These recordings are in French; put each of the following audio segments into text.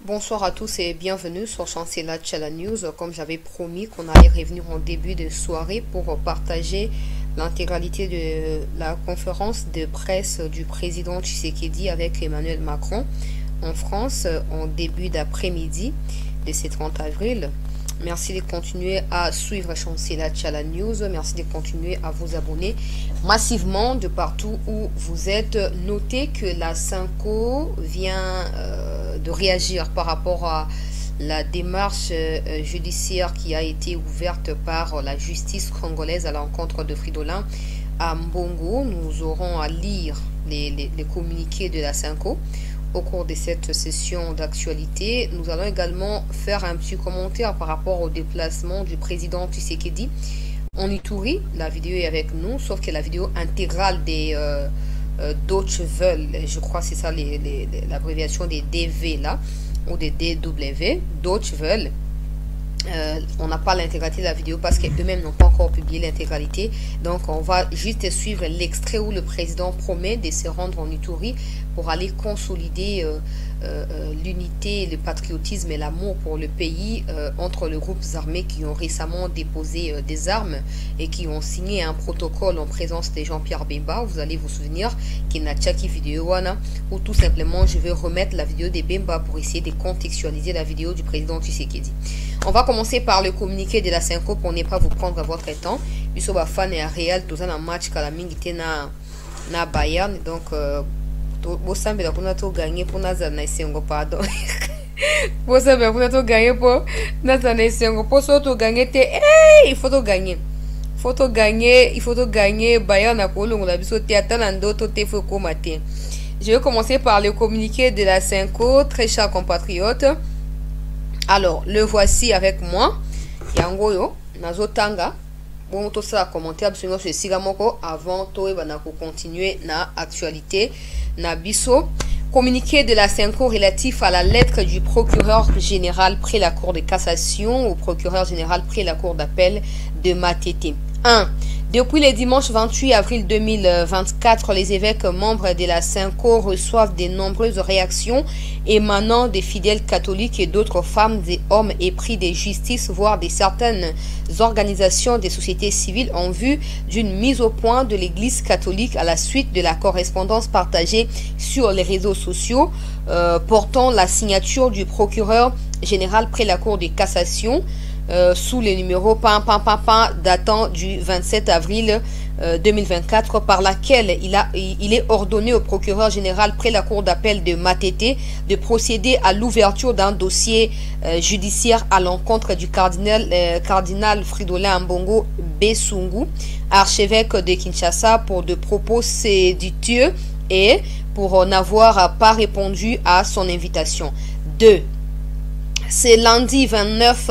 Bonsoir à tous et bienvenue sur Chancela Tchala News. Comme j'avais promis qu'on allait revenir en début de soirée pour partager l'intégralité de la conférence de presse du président Tshisekedi avec Emmanuel Macron en France en début d'après-midi de ce 30 avril. Merci de continuer à suivre Chancela Tchala News. Merci de continuer à vous abonner massivement de partout où vous êtes. Notez que la Synco vient de réagir par rapport à la démarche judiciaire qui a été ouverte par la justice congolaise à l'encontre de Fridolin à Mbongo. Nous aurons à lire les communiqués de la Synco au cours de cette session d'actualité. Nous allons également faire un petit commentaire par rapport au déplacement du président Tshisekedi en Ituri. La vidéo est avec nous, sauf que la vidéo intégrale des Deutsche Welle, je crois que c'est ça l'abréviation des DV là, ou des DW, Deutsche Welle. On n'a pas l'intégralité de la vidéo parce qu'eux-mêmes n'ont pas encore publié l'intégralité. Donc on va juste suivre l'extrait où le président promet de se rendre en Ituri pour aller consolider l'unité, le patriotisme et l'amour pour le pays entre les groupes armés qui ont récemment déposé des armes et qui ont signé un protocole en présence de Jean-Pierre Bemba. Vous allez vous souvenir qu'il n'a pas qui vidéo ou tout simplement je vais remettre la vidéo de Bemba pour essayer de contextualiser la vidéo du président Tshisekedi. On va commencer par le communiqué de la Synco pour ne pas vous prendre votre temps. Biso ba fan et Real tous un match kala mingi na Bayern donc bosambela kuna to gagner pour naza na Sengo pardon. Bosambela kuna to gagner pour naza na Sengo pour surtout gagner te il faut to gagner. Il faut to gagner Bayern na kolongo la biso te atana ndoto te faut komate. Je vais commencer par le communiqué de la Synco, très chers compatriotes. Alors, le voici avec moi. Yangoyo, Nazotanga. Bon, tout ça, commenter absolument sur Sigamoko avant de continuer na actualité. Nabiso. Communiqué de la Synco relatif à la lettre du procureur général près la Cour de cassation au procureur général près la Cour d'appel de Matete. 1. Depuis le dimanche 28 avril 2024, les évêques membres de la Synco reçoivent de nombreuses réactions émanant des fidèles catholiques et d'autres femmes et hommes épris de justice, voire de certaines organisations des sociétés civiles en vue d'une mise au point de l'Église catholique à la suite de la correspondance partagée sur les réseaux sociaux portant la signature du procureur général près la Cour de cassation sous le numéro datant du 27 avril 2024 par laquelle il est ordonné au procureur général près la cour d'appel de Matete de procéder à l'ouverture d'un dossier judiciaire à l'encontre du cardinal Fridolin Mbongo Besungu, archevêque de Kinshasa, pour de propos séditieux et pour n'avoir pas répondu à son invitation. 2. C'est lundi 29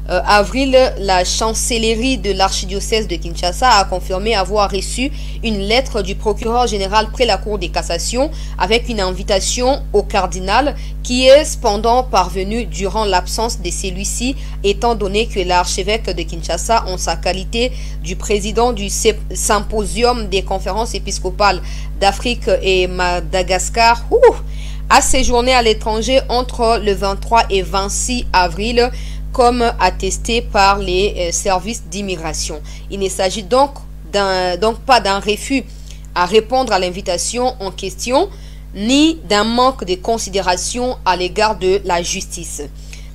avril, la chancellerie de l'archidiocèse de Kinshasa a confirmé avoir reçu une lettre du procureur général près la Cour de cassation avec une invitation au cardinal qui est cependant parvenue durant l'absence de celui-ci, étant donné que l'archevêque de Kinshasa, en sa qualité du président du symposium des conférences épiscopales d'Afrique et Madagascar, a séjourné à l'étranger entre le 23 et 26 avril, comme attesté par les services d'immigration. Il ne s'agit donc pas d'un refus à répondre à l'invitation en question, ni d'un manque de considération à l'égard de la justice.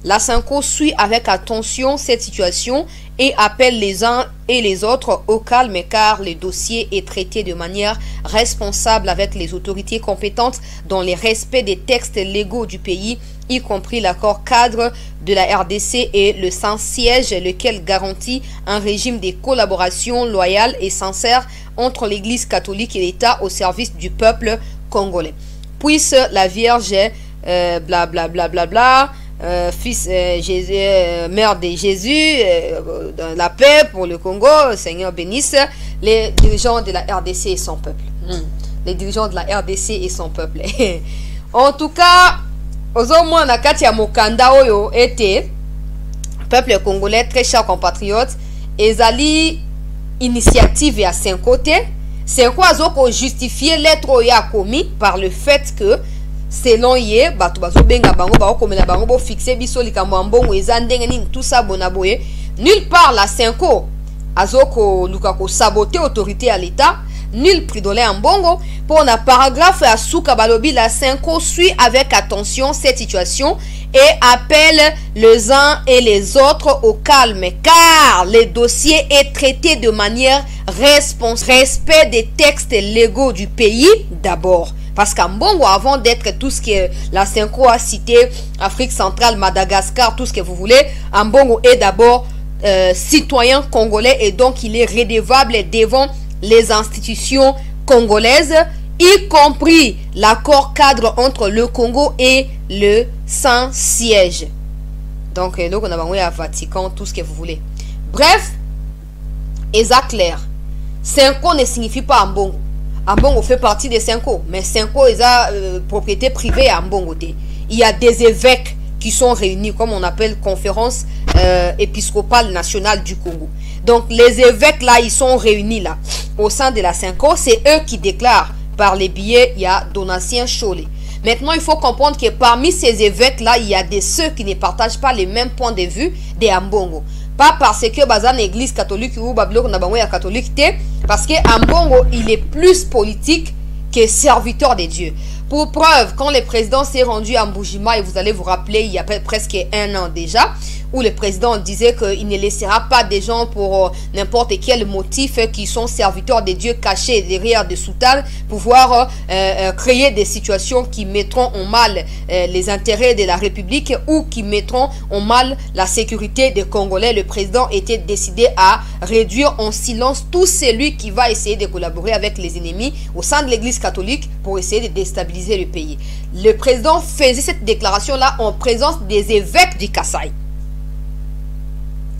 La Synco suit avec attention cette situation et appelle les uns et les autres au calme car le dossier est traité de manière responsable avec les autorités compétentes dans le respect des textes légaux du pays, y compris l'accord cadre de la RDC et le Saint-Siège, lequel garantit un régime de collaboration loyale et sincère entre l'Église catholique et l'État au service du peuple congolais. Puisse la Vierge fils Jésus, mère de Jésus, dans la paix pour le Congo, Seigneur bénisse les dirigeants de la RDC et son peuple. Les dirigeants de la RDC et son peuple. En tout cas, Ozomo nakati ya mokanda oyo était peuple congolais, très chers compatriotes, ezali initiative à 5 côtés. C'est quoi azoko justifier l'être oya commis par le fait que selon ye bato bazo benga bango ba komela bango bo fixer biso likambo mbongo eza ndenge nini tout ça bona boye nulle part la Senko azoko luka ko saboter autorité à l'état nul pridolé en bongo pour un paragraphe à Souka Balobi la Senko suit avec attention cette situation et appelle les uns et les autres au calme car le dossier est traité de manière respect des textes légaux du pays d'abord. Parce qu'en Bongo, avant d'être tout ce que la Senko a cité, Afrique centrale, Madagascar, tout ce que vous voulez, en Bongo est d'abord citoyen congolais et donc il est redevable devant les institutions congolaises, y compris l'accord cadre entre le Congo et le Saint-Siège. Donc, on a à Vatican, tout ce que vous voulez. Bref, Eza clair. Senko ne signifie pas Ambongo. Ambongo fait partie des Senko, mais Senko est propriété privée à Ambongo. Il y a des évêques qui sont réunis, comme on appelle conférence épiscopale nationale du Congo. Donc, les évêques là, ils sont réunis là, au sein de la Senko. C'est eux qui déclarent par les billets, il y a Donatien Cholé. Maintenant, il faut comprendre que parmi ces évêques-là, il y a ceux qui ne partagent pas les mêmes points de vue des Ambongo. Pas parce que Bazan église catholique ou Babylone n'a catholique, parce que Ambongo, il est plus politique que serviteur de Dieu. Pour preuve, quand le président s'est rendu à Mbujima, et vous allez vous rappeler, il y a presque 1 an déjà, où le président disait qu'il ne laissera pas des gens pour n'importe quel motif qui sont serviteurs de Dieu cachés derrière des soutanes pouvoir créer des situations qui mettront en mal les intérêts de la République ou qui mettront en mal la sécurité des Congolais. Le président était décidé à réduire en silence tout celui qui va essayer de collaborer avec les ennemis au sein de l'église catholique pour essayer de déstabiliser le pays. Le président faisait cette déclaration-là en présence des évêques du Kasaï.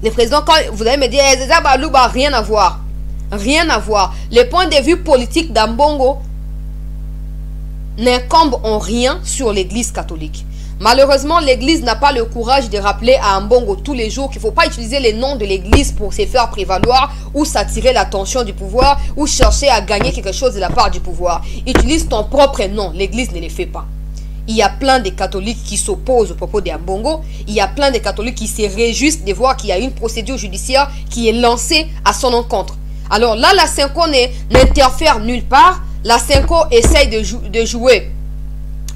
Le président, quand vous allez me dire, rien à voir. Rien à voir. Le point de vue politique d'Ambongo n'incombe en rien sur l'église catholique. Malheureusement, l'église n'a pas le courage de rappeler à Ambongo tous les jours qu'il ne faut pas utiliser les noms de l'église pour se faire prévaloir ou s'attirer l'attention du pouvoir ou chercher à gagner quelque chose de la part du pouvoir. Utilise ton propre nom. L'église ne le fait pas. Il y a plein de catholiques qui s'opposent au propos de Ambongo. Il y a plein de catholiques qui se réjouissent de voir qu'il y a une procédure judiciaire qui est lancée à son encontre. Alors là, la Senko n'interfère nulle part. La Senko essaye de jouer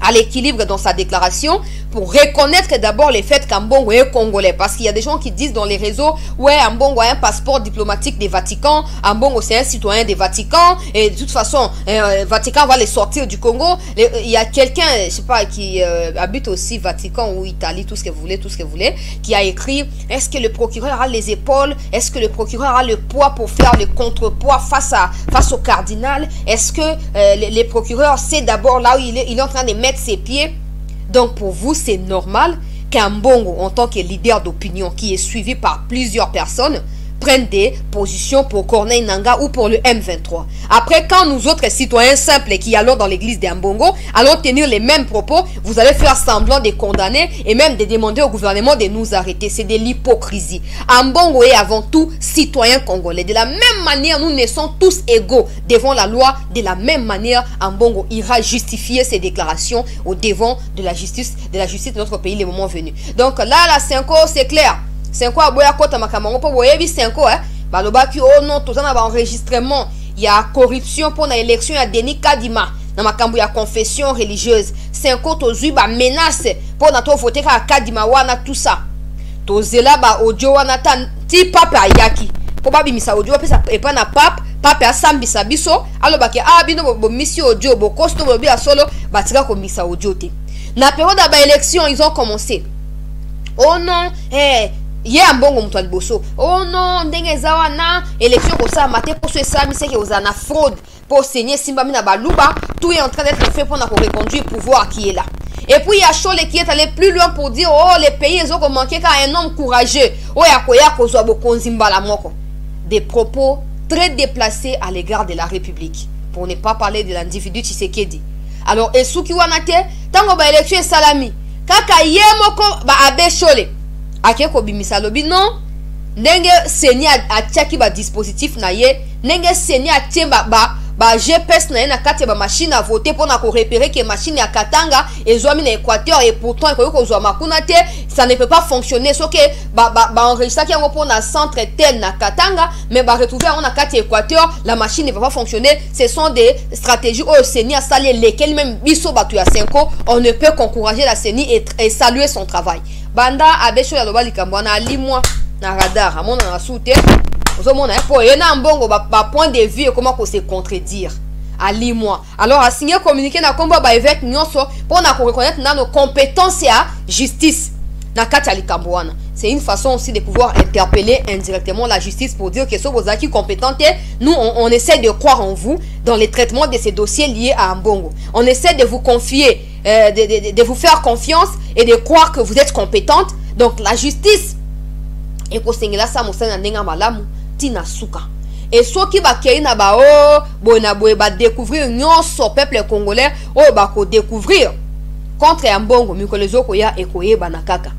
à l'équilibre dans sa déclaration pour reconnaître d'abord le fait qu'Ambongo est congolais. Parce qu'il y a des gens qui disent dans les réseaux, ouais, Ambongo a un passeport diplomatique des Vatican, Ambongo c'est un citoyen des Vatican, et de toute façon, Vatican va les sortir du Congo. Il y a quelqu'un, je sais pas, qui habite aussi Vatican ou Italie, tout ce que vous voulez, qui a écrit, est-ce que le procureur a les épaules, est-ce que le procureur a le poids pour faire le contrepoids face au cardinal, est-ce que le procureur sait d'abord là où il est en train de mettre ses pieds. Donc pour vous, c'est normal qu'Ambongo, en tant que leader d'opinion qui est suivi par plusieurs personnes, prennent des positions pour Corneille Nangaa ou pour le M23. Après, quand nous autres citoyens simples qui allons dans l'église d'Ambongo allons tenir les mêmes propos, vous allez faire semblant de condamner et même de demander au gouvernement de nous arrêter. C'est de l'hypocrisie. Ambongo est avant tout citoyen congolais. De la même manière, nous naissons tous égaux devant la loi. De la même manière, Ambongo ira justifier ses déclarations au devant de la justice de notre pays le moment venu. Donc là, la Senko, c'est clair. Senko aboya kota makamango po boyebi Senko balobaki oh non tozana ba enregistrement il y a corruption pour na élection ya Denis Kadima na makambo ya confession religieuse Senko tozui ba menace pour na to voter ka Kadima wana tout ça tozela ba audio wana ti papa ayaki po ba bimisa audio pesa epa na papa asambisa biso alobaki bino bo misi audio bo kosto bo bia solo batika ko misa audio te na période ba élection ils ont commencé oh non ye Ambongo mutu aliboso oh non ndenge zawa na élection ko ça maté pour ce ça mi c'est que aux ana fraude pour signer Simba mina baluba tout est en train d'être fait pour na reconduire pouvoir qui est là. Et puis il y a Cholé qui est allé plus loin pour dire oh les pays ils ont manqué qu'à un homme courageux oh ya ko zo bokonzimba la moko. Des propos très déplacés à l'égard de la République pour ne pas parler de l'individu Tshisekedi. Alors esuki wana te tango ba élection salami kaka yemoko ba abe Cholé akeko bimisa lobi non ndenge seni atiaki ba dispositif na ye ndenge seni atie ba ba GPS na kati ba machine à voter pour na ko repérer que machine ya Katanga et zoami na Équateur et pourtant ko zo makuna te, ça ne peut pas fonctionner. So que ba enregistrer qui pour na centre tel na Katanga mais ba retrouver on a kati Équateur, la machine ne va pas fonctionner. Ce sont des stratégies au CENI à saluer lesquelles même biso batu ya 5 ans, on ne peut qu'encourager la CENI et saluer son travail. Banda abecho ya loba likambo na limwa na radar amona na soute ozomona po yena mbongo ba point de vue et comment qu'on se contredire à limwa. Alors a signer communiquer na kombo ba évêque nyonso pour na ko reconnaître na nos compétences à justice na kati likambo wana. C'est une façon aussi de pouvoir interpeller indirectement la justice pour dire que ce vos acquis compétents, nous on essaie de croire en vous dans les traitements de ces dossiers liés à Ambongo. On essaie de vous confier, de vous faire confiance et de croire que vous êtes compétente. Donc la justice et ko sengela sa mosana ndenga malamu tina suka. Et ceux qui va na ba o bona boye ba découvrir nyonso peuple congolais o ba ko découvrir contre Ambongo mikolezo ko ya ekoyeba na kaka.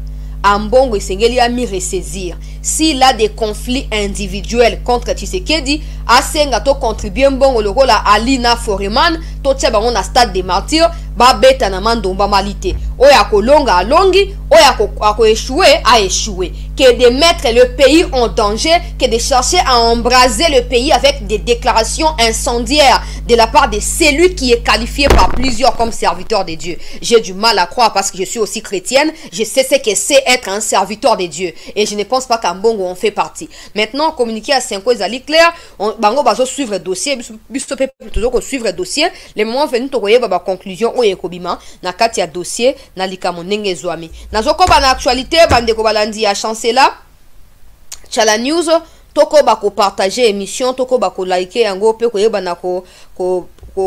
Ambongo esengeli a mi ressaisir. S'il a des conflits individuels contre Tshisekedi, asenga to contribuer mbongo le rôle à Alina Foreman, to tse bango na stade des martyrs, ba beta na mandomba malite. Oya ko longa a longi, oya ko échouer a échouer. Que de mettre le pays en danger, que de chercher à embraser le pays avec des déclarations incendiaires de la part de celui qui est qualifié par plusieurs comme serviteur de Dieu. J'ai du mal à croire parce que je suis aussi chrétienne, je sais ce que c'est être un serviteur de Dieu. Et je ne pense pas qu'Ambongo en fait partie. Maintenant, communiquer à 5 ans, ils clair, bango bazo suivre le dossier, biso pe toujours suivre le dossier. Les moments venus to koyeba ba conclusion o ekobima na kati ya dossier na likamo ndenge zwami. Nazoko ba na actualité bande ko balandi ya chancela Chala News toko ba ko partager émission toko ba ko liker yango pe koyeba na ko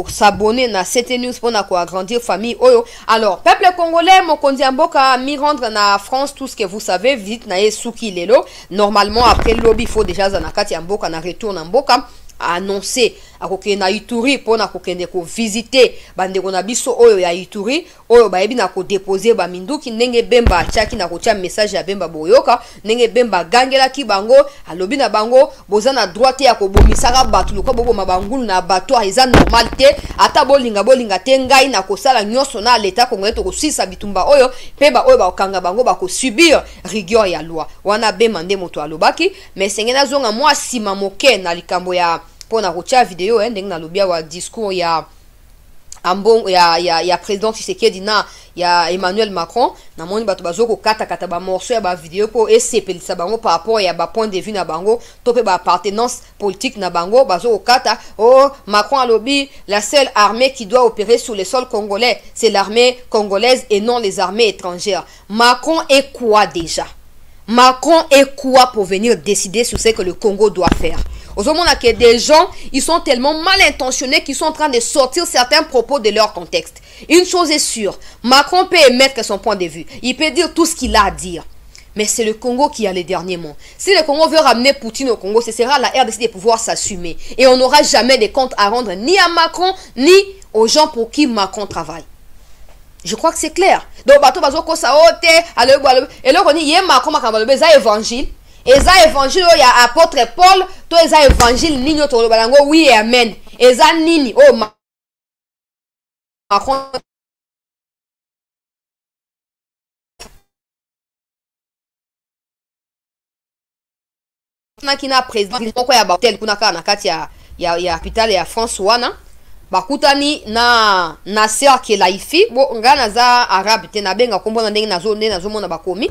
s'abonner na cette news pour na ko agrandir famille oyo. Alors peuple congolais mokonzi mboka mi rendre na France tout ce que vous savez vite na esuki lelo. Normalement après lobby il faut déjà za na kati ya mboka na retour na mboka annoncer akoke na Ituri pour na kokende ko visiter bandeko na biso oyo ya Ituri oyo bayebi na ko déposer ba minduki ndenge bemba chaki na ko tia message ya bemba boyoka ndenge bemba gangela ki bango alobi na bango boza na droite ya ko bomisaka batu ko bobo mabangulu na bato eza normalité ata bolinga te ngai na ko sala nyonso na leta congolais to ko sisa bitumba oyo pe ba oyo ba okanga bango ba ko subir rigueur ya loi wana bemba nde moto alobaki mais sengena zonga mwa sima moke na likambo ya pour na rocha vidéo ndenge na lobia wa discours ya Ambongo ya président Tshisekedi na ya Emmanuel Macron na moni bato bazoko kata ba morceau ya ba vidéo pour esepelisa bango par rapport ya ba point de vue na bango topé ba appartenance politique na bango bazoko kata oh Macron a lobby la seule armée qui doit opérer sur le sol congolais c'est l'armée congolaise et non les armées étrangères. Macron est quoi déjà? Macron est quoi pour venir décider sur ce que le Congo doit faire? Aujourd'hui, que des gens, ils sont tellement mal intentionnés qu'ils sont en train de sortir certains propos de leur contexte. Une chose est sûre, Macron peut émettre son point de vue. Il peut dire tout ce qu'il a à dire. Mais c'est le Congo qui a les derniers mots. Si le Congo veut ramener Poutine au Congo, ce sera la RDC de pouvoir s'assumer. Et on n'aura jamais de comptes à rendre ni à Macron, ni aux gens pour qui Macron travaille. Je crois que c'est clair. Donc, bateau bazoko saote, et là, on y est Macron, ça évangile. Et ça évangile, il y a apôtre Paul, toi, ça évangile, nino, to balango, oui, amen. Et ça nini, oh, Macron. Nakina président, pourquoi il y a batel, kunaka, nakati, ya capital, ya France, wana. Bakutani na Nasser Kelaifi, bo ngana za arabe te na benga kombo na ndenge nazo mona bakomi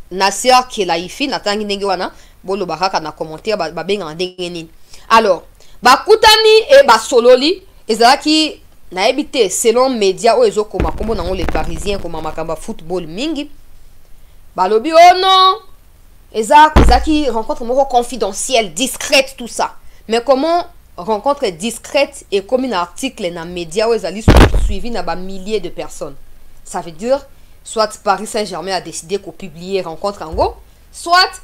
Nasser Kelaifi na tangi ndenge wana bolo bakaka na commentaire ba benga ndenge nini. Alors bakutani e basololi ezalaki na ebité selon média o ezokoma kombo na les parisiens koma makamba football mingi balobi oh non ezaki rencontre moko confidentielle discrète tout ça. Mais comment rencontre discrète et comme un article dans les médias où ils allaient suivi par milliers de personnes. Ça veut dire, soit Paris Saint-Germain a décidé qu'on publie rencontre en gros, soit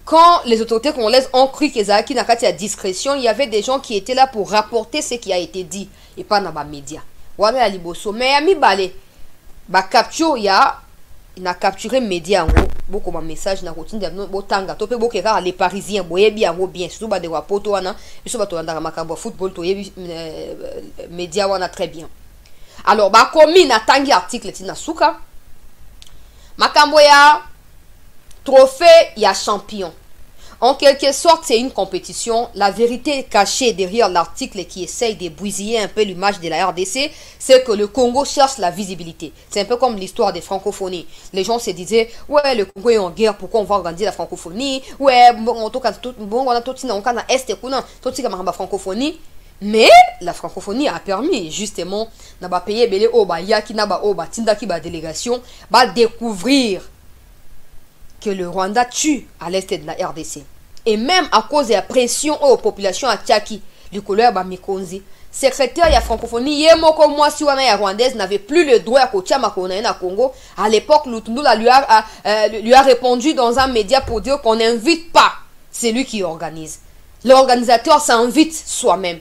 quand les autorités congolaises ont cru qu'ils avaient une discrétion, il y avait des gens qui étaient là pour rapporter ce qui a été dit et pas dans les médias. Voilà la liboso. Mais ami balé, capture, il a capturé les médias en gros. beaucoup de messages na routine de no botanga to pe bokeka les parisiens boye bien bien surtout ba de wa poto wana biso ba to ndaka makambo football to yebi média wana très bien. Alors ba komi na tangi article tina suka makambo ya trophée ya champion. En quelque sorte, c'est une compétition. La vérité cachée derrière l'article qui essaye de bousiller un peu l'image de la RDC, c'est que le Congo cherche la visibilité. C'est un peu comme l'histoire des francophonies. Les gens se disaient, ouais, le Congo est en guerre, pourquoi on va organiser la francophonie? Ouais, on a tout la francophonie. Mais la francophonie a permis justement, n'a pas payé belé oba yaki n'a pas oba tindaki ba délégation, ba découvrir que le Rwanda tue à l'est de la RDC. Et même à cause de la pression aux populations à Tchaki, le couleur Bamikonzi, secrétaire de la francophonie, Yemoko Mwasiwana ya Rwandaise n'avait plus le droit à Kotia Makonaïna Congo. À l'époque, Lutundula lui a répondu dans un média pour dire qu'on n'invite pas celui qui organise. L'organisateur s'invite soi-même.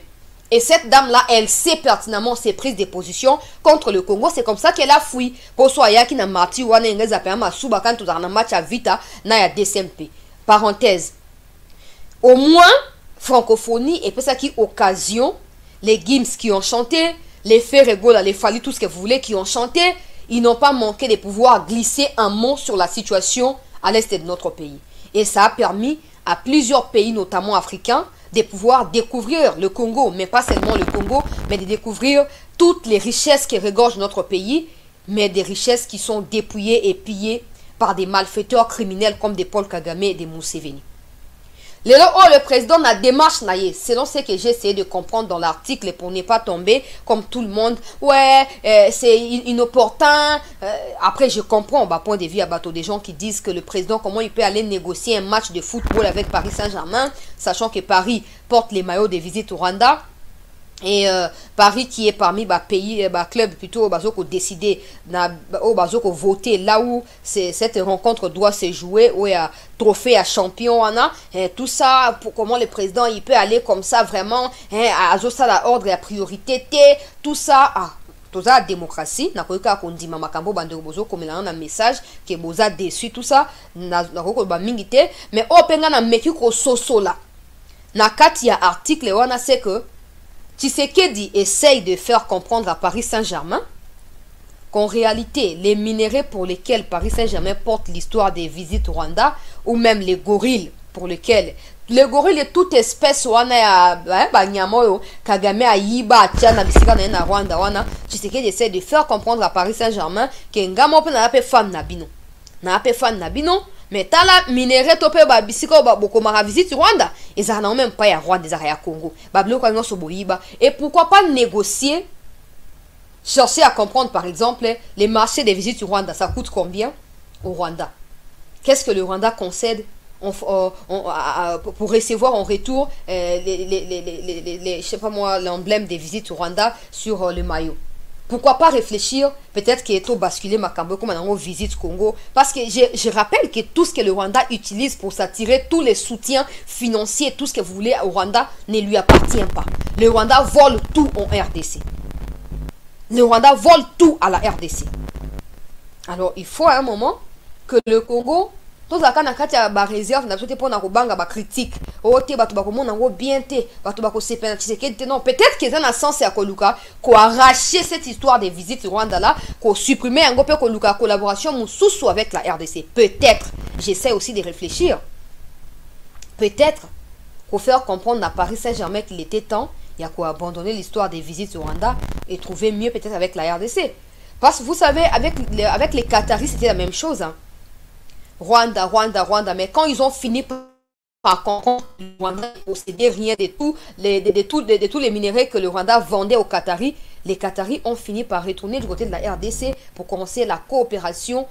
Et cette dame-là, elle sait pertinemment ses prises de position contre le Congo. C'est comme ça qu'elle a fui. Pour soi, il y a qui n'a marti ou n'a pas appelé ma souba quand tu as un match à vita, n'a ya DCMP. Parenthèse. Au moins, francophonie, et puis ça qui occasion, les Gims qui ont chanté, les Ferregola, les Fali, tout ce que vous voulez, qui ont chanté, ils n'ont pas manqué de pouvoir glisser un mot sur la situation à l'est de notre pays. Et ça a permis à plusieurs pays, notamment africains, de pouvoir découvrir le Congo, mais pas seulement le Congo, mais de découvrir toutes les richesses qui regorgent notre pays, mais des richesses qui sont dépouillées et pillées par des malfaiteurs criminels comme des Paul Kagame et des Museveni. Le président n'a démarche naïe, selon ce que j'ai essayé de comprendre dans l'article pour ne pas tomber comme tout le monde. Ouais, c'est inopportun. Après, je comprends, bah, point de vue à bateau des gens qui disent que le président, comment il peut aller négocier un match de football avec Paris Saint-Germain, sachant que Paris porte les maillots de visite au Rwanda. Et Paris qui est parmi pays, club plutôt bazoko décidé au bazoko voter là où cette rencontre doit se jouer, où il y a trophée à champion et tout ça pour comment le président il peut aller comme ça vraiment à ça la ordre et la priorité tout ça toute la démocratie n'a pas qu'on dit makambo bande bozo comme là un message que boza déçu tout ça n'a pas mingité mais au penga na meki ko soso là na kati ya article wana c'est que Tshisekedi essaye de faire comprendre à Paris Saint-Germain qu'en réalité, les minéraux pour lesquels Paris Saint-Germain porte l'histoire des visites au Rwanda, ou même les gorilles pour lesquels les gorilles de toute espèce Kagame Ayiba Tiana Bisika na Rwanda wana Tshisekedi essaye de faire comprendre à Paris Saint-Germain que ngamo pe na pe fan nabino mais tala minéraux topé ba bisika ba bokoma visite Rwanda ils n'ont même pas ya Rwanda ils ya Congo bablo kwa nyonso boyiba et pourquoi pas négocier chercher à comprendre par exemple les marchés des visites au Rwanda ça coûte combien au Rwanda qu'est-ce que le Rwanda concède pour recevoir en retour je sais pas moi l'emblème des visites au Rwanda sur le maillot. Pourquoi pas réfléchir, peut-être qu'il est trop basculé Makambo comme on visite Congo. Parce que je rappelle que tout ce que le Rwanda utilise pour s'attirer, tous les soutiens financiers, tout ce que vous voulez au Rwanda ne lui appartient pas. Le Rwanda vole tout en RDC. Le Rwanda vole tout à la RDC. Alors il faut à un moment que le Congo, tout ça quand on a ba réserve, n'a pas pour banga ba critique. Oh te batu bako mona ngo bien te, batu bako sepena Tshisekedi non, peut-être qu'ils ont un sens à Koluka, ko arracher cette histoire des visites au Rwanda là, ko supprimer un peu Koluka collaboration mususu avec la RDC. Peut-être, j'essaie aussi de réfléchir. Peut-être qu'on faire comprendre à Paris Saint-Germain qu'il était temps, il y a quoi abandonner l'histoire des visites au Rwanda et trouver mieux peut-être avec la RDC. Parce que vous savez avec les Qataris c'était la même chose hein. Rwanda, mais quand ils ont fini par comprendre que le Rwanda ne possédait rien de tous les minéraux que le Rwanda vendait aux Qataris, les Qataris ont fini par retourner du côté de la RDC pour commencer la coopération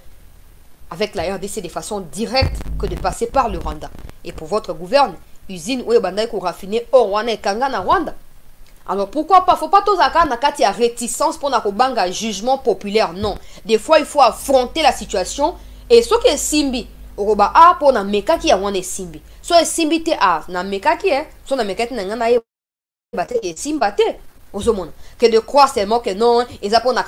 avec la RDC de façon directe que de passer par le Rwanda. Et pour votre gouverne, usine où Bandai ko raffiné au Rwanda et Kangana Rwanda. Alors pourquoi pas? Faut pas tous il y a réticence pour un jugement populaire. Non. Des fois, il faut affronter la situation. Et ce que Simbi, Oroba A pour na meka qui a wane Simbi. So Simbi te a na meka qui est, so na meka qui n'a pas bate et Simbate. Que de croire seulement que non, ils apprennent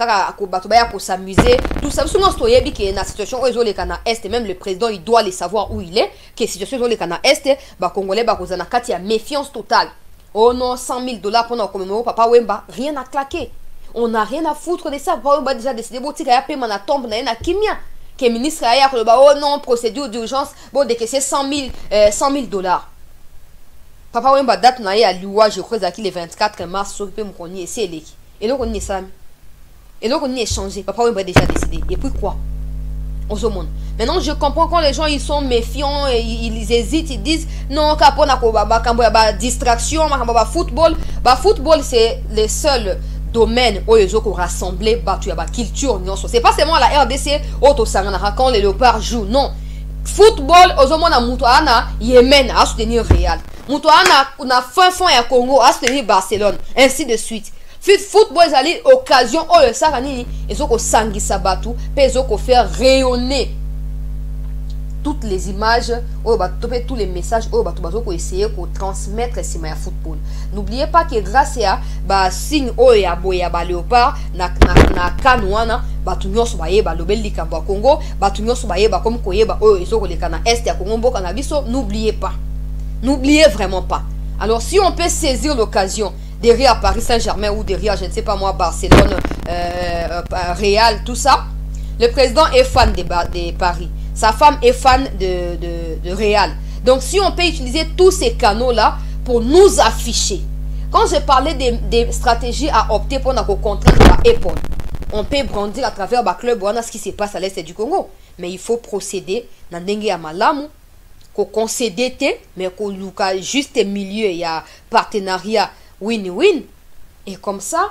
pour s'amuser, tout ça. Souvent, c'est que la situation où les Cana Est, même le président, il doit les savoir où il est, que la situation où les Cana Est, Congolais, il y a méfiance totale. Oh non, 100 000 dollars pour nous commémorer, Papa Wemba, rien à claquer. On n'a rien à foutre de ça. Papa Wemba déjà décidé, bon, il y a paiement à tombe, il y a kimia. Que le ministre a dit, oh non, procédure d'urgence, bon, décaisser 100 000 dollars. Papa Wemba date na ya liwa je crois le 24 mars so pe mukoni essayer leki. Et donc on y est ça. Et donc on y est changé. Papa Wemba déjà décidé. Et puis quoi? On se monde. Maintenant je comprends quand les gens ils sont méfiants et ils hésitent, ils disent non kapona ko ba distraction, ba football. Ba football c'est le seul domaine où ils ont rassemblé ba tu ba culture nyonso. C'est pas seulement la RDC auto sangana quand les léopards jouent, non. Football ozomona muto ana Yémen à soutenir Real. Muto ana fin ya Congo à soutenir Barcelone, ainsi de suite. Football est occasion oh le sarani ils ont sangisa batu, puis ils ont faire rayonner toutes les images, tous les messages, pour essayer de transmettre ce football. N'oubliez pas que grâce à signe ya boya ba léopard na kanwana batu nyonso bayeba lobeli likambo Congo, batu nyonso bayeba comme koyeba oyo ezoko leka na est ya Congo mboka na biso, n'oubliez pas. N'oubliez vraiment pas. Alors si on peut saisir l'occasion derrière Paris Saint-Germain ou derrière je ne sais pas moi Barcelone, Real, tout ça, le président est fan de Paris. Sa femme est fan de Real. Donc, si on peut utiliser tous ces canaux-là pour nous afficher. Quand je parlais des stratégies à opter pour nous contraindre la épaule, on peut brandir à travers le club ce qui se passe à l'est du Congo. Mais il faut procéder dans dengue à malamu, qu'on concède, mais qu'on luka juste milieu, il y a partenariat win-win. Et comme ça,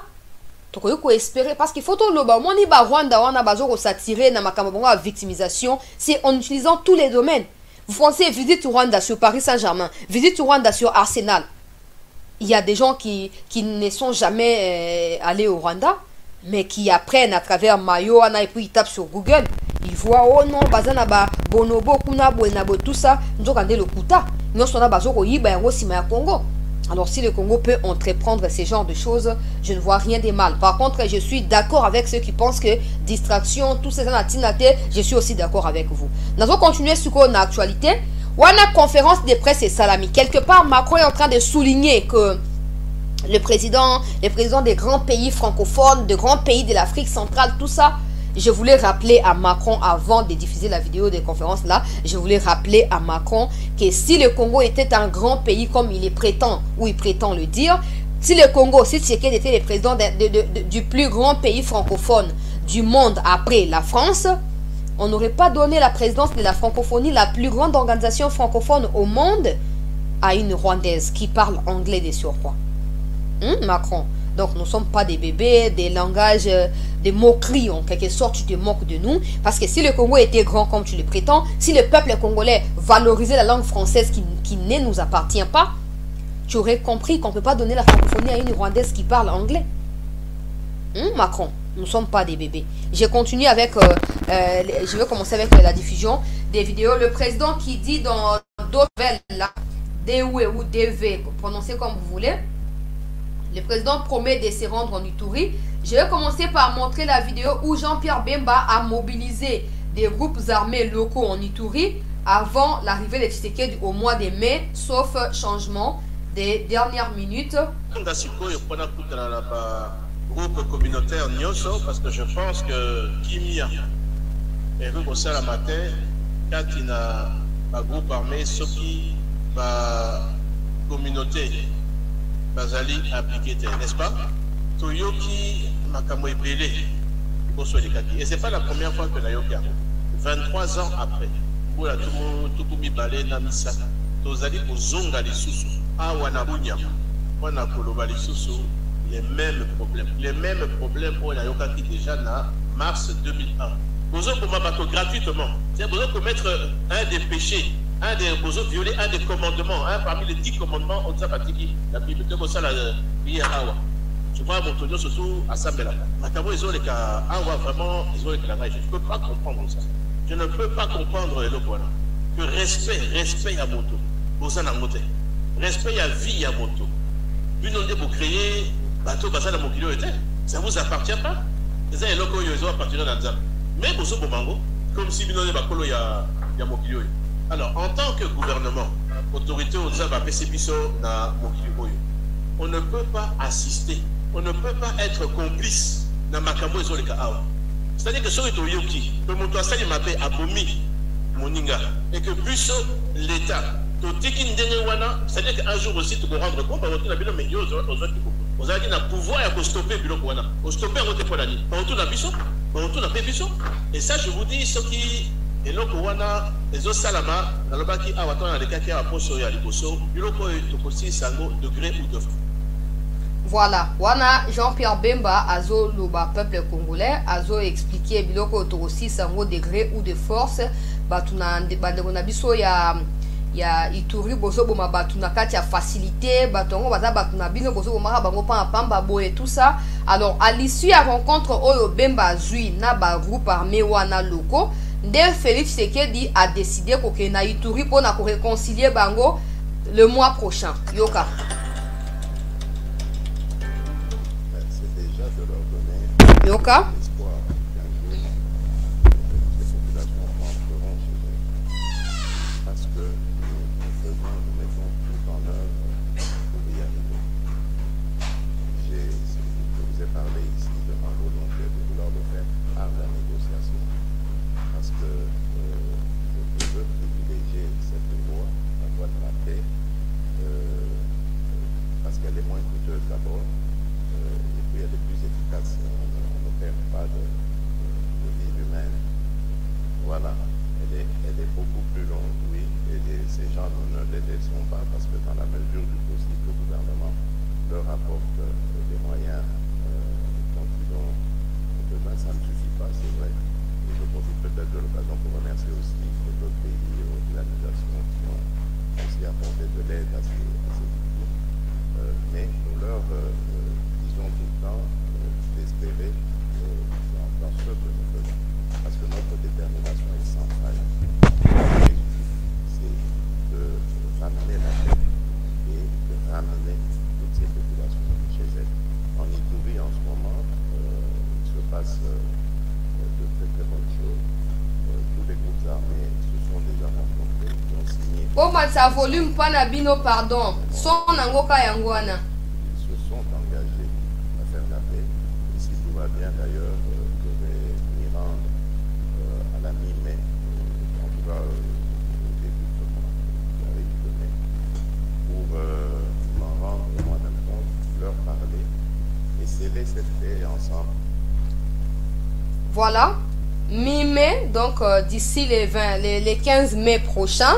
espérer parce qu'il faut tout le Rwanda on a besoin de s'attirer dans ma victimisation, c'est en utilisant tous les domaines. Vous pensez visite Rwanda sur Paris Saint-Germain, visite Rwanda sur Arsenal. Il y a des gens qui ne sont jamais allés au Rwanda, mais qui apprennent à travers Mayo, et puis ils tapent sur Google. Ils voient oh non, bazana ba bonobo kuna boenabo tout ça, nous avons le kuta. Nous sommes besoin de yiba en Congo. Alors si le Congo peut entreprendre ces genres de choses, je ne vois rien de mal. Par contre, je suis d'accord avec ceux qui pensent que distraction, tout ça, je suis aussi d'accord avec vous. Nous allons continuer sur l'actualité. On a conférence de presse et salami. Quelque part, Macron est en train de souligner que le président des grands pays francophones, de grands pays de l'Afrique centrale, tout ça, je voulais rappeler à Macron, avant de diffuser la vidéo de conférence là, je voulais rappeler à Macron que si le Congo était un grand pays comme il prétend le dire, si le Congo, si Tshisekedi était le président du plus grand pays francophone du monde après la France, on n'aurait pas donné la présidence de la francophonie, la plus grande organisation francophone au monde, à une Rwandaise qui parle anglais de surcroît. Macron. Donc, nous ne sommes pas des bébés, des langages, des moqueries en quelque sorte, tu te moques de nous. Parce que si le Congo était grand comme tu le prétends, si le peuple congolais valorisait la langue française qui ne nous appartient pas, tu aurais compris qu'on ne peut pas donner la francophonie à une Rwandaise qui parle anglais. Macron, nous ne sommes pas des bébés. Je continue avec, je vais commencer avec la diffusion des vidéos. Le président qui dit dans d'autres nouvelles, là, DW ou DV, prononcez comme vous voulez. Le président promet de se rendre en Ituri. Je vais commencer par montrer la vidéo où Jean-Pierre Bemba a mobilisé des groupes armés locaux en Ituri avant l'arrivée de Tshisekedi au mois de mai, sauf changement des dernières minutes. Groupe communautaire Nyoso, parce que je pense que Kimia et Rubosa la matin, quand il a un groupe armé, ce qui va communauté. Bazali appliqué, n'est-ce pas? Toyoki Makamo Ebele, et c'est pas la première fois que Nayoka, 23 ans après, pour la Tukumi Balé Namisa, Tozali pour Zonga les Soussou, Awanabunya, Wanakoloba les Soussou, les mêmes problèmes pour Nayoka qui déjà na mars 2001. Vous avez gratuitement, c'est besoin de commettre un des péchés. Un des besoins violer un des commandements, parmi les 10 commandements, on a pratiqué la Bible. Tu vois ça, la Biahawa. Tu vois, mon tonneau, surtout à Sambela. Matamo, ils ont les cas, vraiment, ils ont les cas. Je ne peux pas comprendre ça. Je ne peux pas comprendre le point. Que respect à moto. Pour ça, dans moto. Respect à vie à moto. Puis, on dit pour créer bateau basa na mokili était. Ça vous appartient pas. Ça est loko yo appartient dans Nzambe. Mais boso bomango comme si bino ba kolo ya mokili. Alors en tant que gouvernement, autorité au Nzambe apesi biso na mokili oyo. On ne peut pas assister, on ne peut pas être complice dans makambo ezo leka awa. C'est-à-dire que soki to yoki, to moto asali mabe abomi moninga et que plus l'État to tiki ndenge wana, c'est-à-dire qu'un jour aussi tu peux rendre compte par retour na bilo mais yo aux allez na pouvoir ya ko stopper bilo wana. Au stopper en retour pour l'année. Par retour na biso, par retour na biso. Et ça je vous dis ce qui et loko wana ezo salama na lobaki awa to na lekaki ya poso ya liboso, biloko to kosi sango de gré ou de force. Voilà, wana Jean-Pierre Bemba azo loba peuple congolais azo expliquer biloko aussi sango degré ou de force batuna bandeko biso ya Ituri bozo boma batuna kati ya facilité batongo baza batuna bino bozo boma bango pa pamba boye tout ça. Alors à l'issue à rencontre oyo Bemba zui na ba groupe armé wana loko nde Félix Tshisekedi a décidé ko ke na Ituri pour na ko réconcilier bango le mois prochain. Yoka Yoka ça volume pas na bino pardon son nangoka yangwana ils se sont engagés à faire la paix et si tout va bien d'ailleurs je vais m'y rendre à la mi-mai en tout cas au début de mon arrive de mai pour m'en rendre au mois d'octobre, leur parler et sceller cette paix ensemble. Voilà mi-mai donc d'ici les 15 mai prochains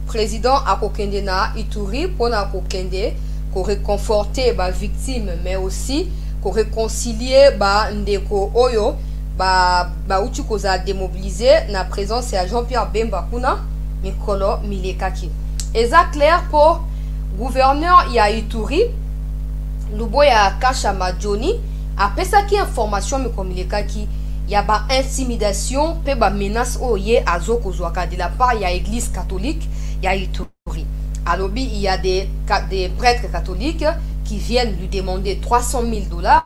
président a kokende na Ituri pour na kokende ko réconforter ba victime mais aussi ko réconcilier ba ndeko oyo ba uti ko za démobiliser na présence ya Jean-Pierre Bemba kuna mikolo milekaki. Eza clair pour gouverneur ya Ituri Luboya Kasha Majoni a pesaki information mikomilekaki ya ba intimidation pe ba menace oye azoko zwaka de la part ya église catholique ya Ituri. À Lobi, il y a des prêtres catholiques qui viennent lui demander 300 000 $,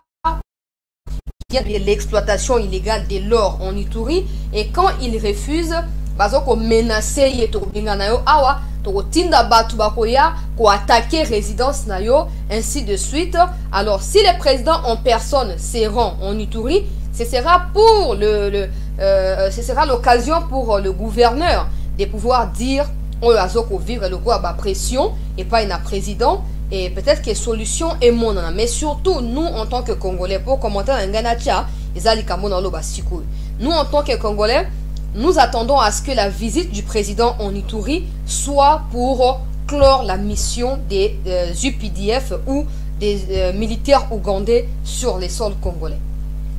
qui viennent de l'exploitation illégale de l'or en Ituri, et quand il refuse, bazoko menacer yeto binganayo awa to tinda batu bakoya ko attaquer résidence nayo ainsi de suite. Alors si les présidents en personne se rend en Ituri, ce sera pour ce sera l'occasion pour le gouverneur de pouvoir dire on azoko vivre le quoi ba pression et pas une président et peut-être que solution est mon mais surtout nous en tant que Congolais pour commenter un ganacha ezali kamona lo basiko. Nous en tant que Congolais, nous attendons à ce que la visite du président en Ituri soit pour clore la mission des UPDF ou des militaires ougandais sur les sols congolais.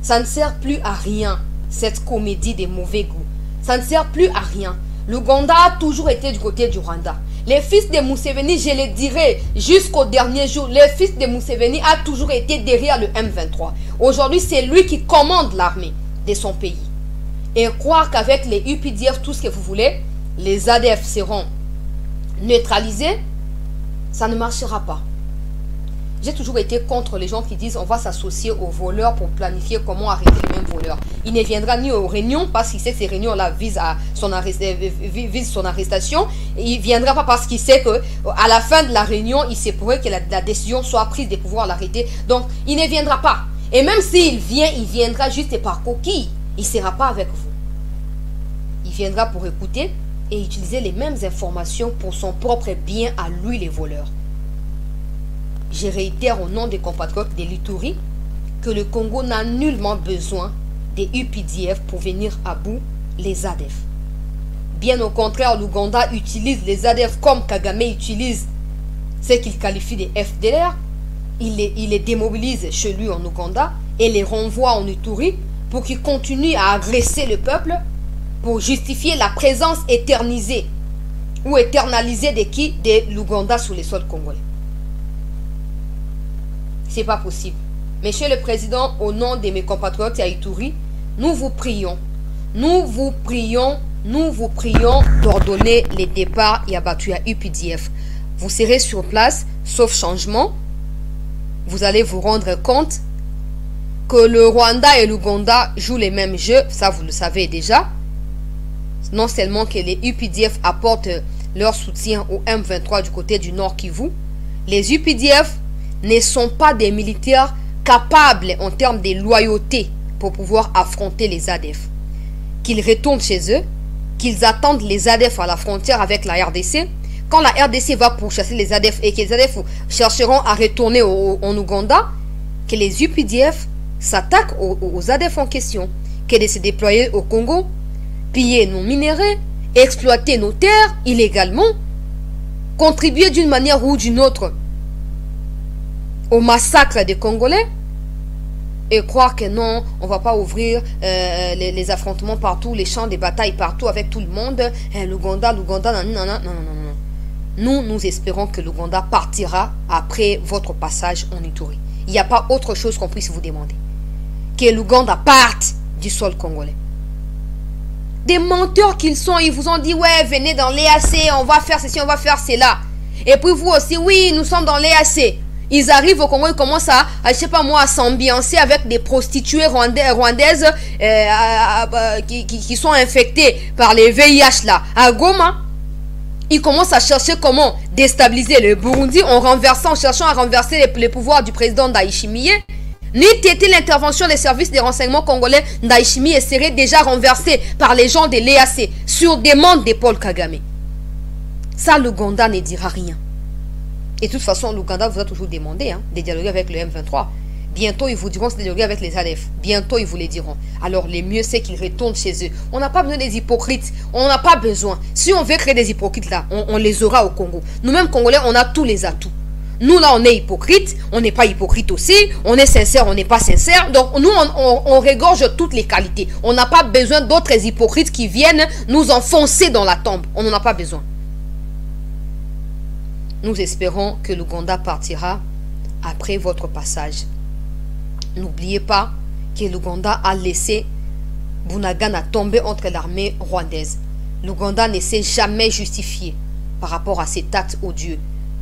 Ça ne sert plus à rien, cette comédie des mauvais goûts. Ça ne sert plus à rien. L'Ouganda a toujours été du côté du Rwanda. Les fils de Museveni, je le dirai jusqu'au dernier jour, les fils de Museveni a toujours été derrière le M23. Aujourd'hui, c'est lui qui commande l'armée de son pays. Et croire qu'avec les UPDF, tout ce que vous voulez, les ADF seront neutralisés, ça ne marchera pas. J'ai toujours été contre les gens qui disent on va s'associer aux voleurs pour planifier comment arrêter les mêmes voleurs. Il ne viendra ni aux réunions parce qu'il sait que ces réunions-là visent son arrestation. Et il ne viendra pas parce qu'il sait qu'à la fin de la réunion, il se pourrait que la décision soit prise de pouvoir l'arrêter. Donc, il ne viendra pas. Et même s'il vient, il viendra juste par coquille. Il ne sera pas avec vous. Il viendra pour écouter et utiliser les mêmes informations pour son propre bien à lui, les voleurs. Je réitère au nom des compatriotes de l'Ituri que le Congo n'a nullement besoin des UPDF pour venir à bout les ADF. Bien au contraire, l'Ouganda utilise les ADF comme Kagame utilise ce qu'il qualifie de FDLR. Il les démobilise chez lui en Ouganda et les renvoie en Ituri pour qu'ils continuent à agresser le peuple pour justifier la présence éternisée ou éternalisée de qui? De l'Ouganda sur les sols congolais. C'est pas possible. Monsieur le Président, au nom de mes compatriotes à Ituri, nous vous prions d'ordonner les départs et abattus à UPDF. Vous serez sur place, sauf changement. Vous allez vous rendre compte que le Rwanda et l'Ouganda jouent les mêmes jeux, ça vous le savez déjà. Non seulement que les UPDF apportent leur soutien au M23 du côté du Nord Kivu, les UPDF ne sont pas des militaires capables en termes de loyauté pour pouvoir affronter les ADF. Qu'ils retournent chez eux, qu'ils attendent les ADF à la frontière avec la RDC. Quand la RDC va pourchasser les ADF et que les ADF chercheront à retourner en Ouganda, que les UPDF s'attaquent aux ADF en question, que de se déployer au Congo, piller nos minéraux, exploiter nos terres illégalement, contribuer d'une manière ou d'une autre au massacre des Congolais et croire que non, on ne va pas ouvrir les affrontements partout, les champs de bataille partout avec tout le monde. L'Ouganda, non. Nous espérons que l'Ouganda partira après votre passage en Ituri. Il n'y a pas autre chose qu'on puisse vous demander. Que l'Ouganda parte du sol congolais. Des menteurs qu'ils sont, ils vous ont dit, ouais, venez dans l'EAC, on va faire ceci, on va faire cela. Et puis vous aussi, oui, nous sommes dans l'EAC. Ils arrivent au Congo, ils commencent je sais pas moi, à s'ambiancer avec des prostituées rwandaises qui sont infectées par les VIH là. À Goma, ils commencent à chercher comment déstabiliser le Burundi en cherchant à renverser les pouvoirs du président Ndayishimiye. Ni était l'intervention des services de renseignement congolais, Ndayishimiye serait déjà renversé par les gens de l'EAC sur demande de Paul Kagame. Ça, l'Ouganda ne dira rien. Et de toute façon, l'Ouganda vous a toujours demandé de dialoguer avec le M23. Bientôt, ils vous diront de dialoguer avec les ADF. Bientôt, ils vous le diront. Alors, le mieux, c'est qu'ils retournent chez eux. On n'a pas besoin des hypocrites. On n'a pas besoin. Si on veut créer des hypocrites là, on les aura au Congo. Nous-mêmes, Congolais, on a tous les atouts. Nous, là, on est hypocrite. On n'est pas hypocrite aussi. On est sincère, on n'est pas sincère. Donc, nous, on regorge toutes les qualités. On n'a pas besoin d'autres hypocrites qui viennent nous enfoncer dans la tombe. On n'en a pas besoin. Nous espérons que l'Ouganda partira après votre passage. N'oubliez pas que l'Ouganda a laissé Bunagana tomber entre l'armée rwandaise. L'Ouganda ne s'est jamais justifié par rapport à cet acte odieux.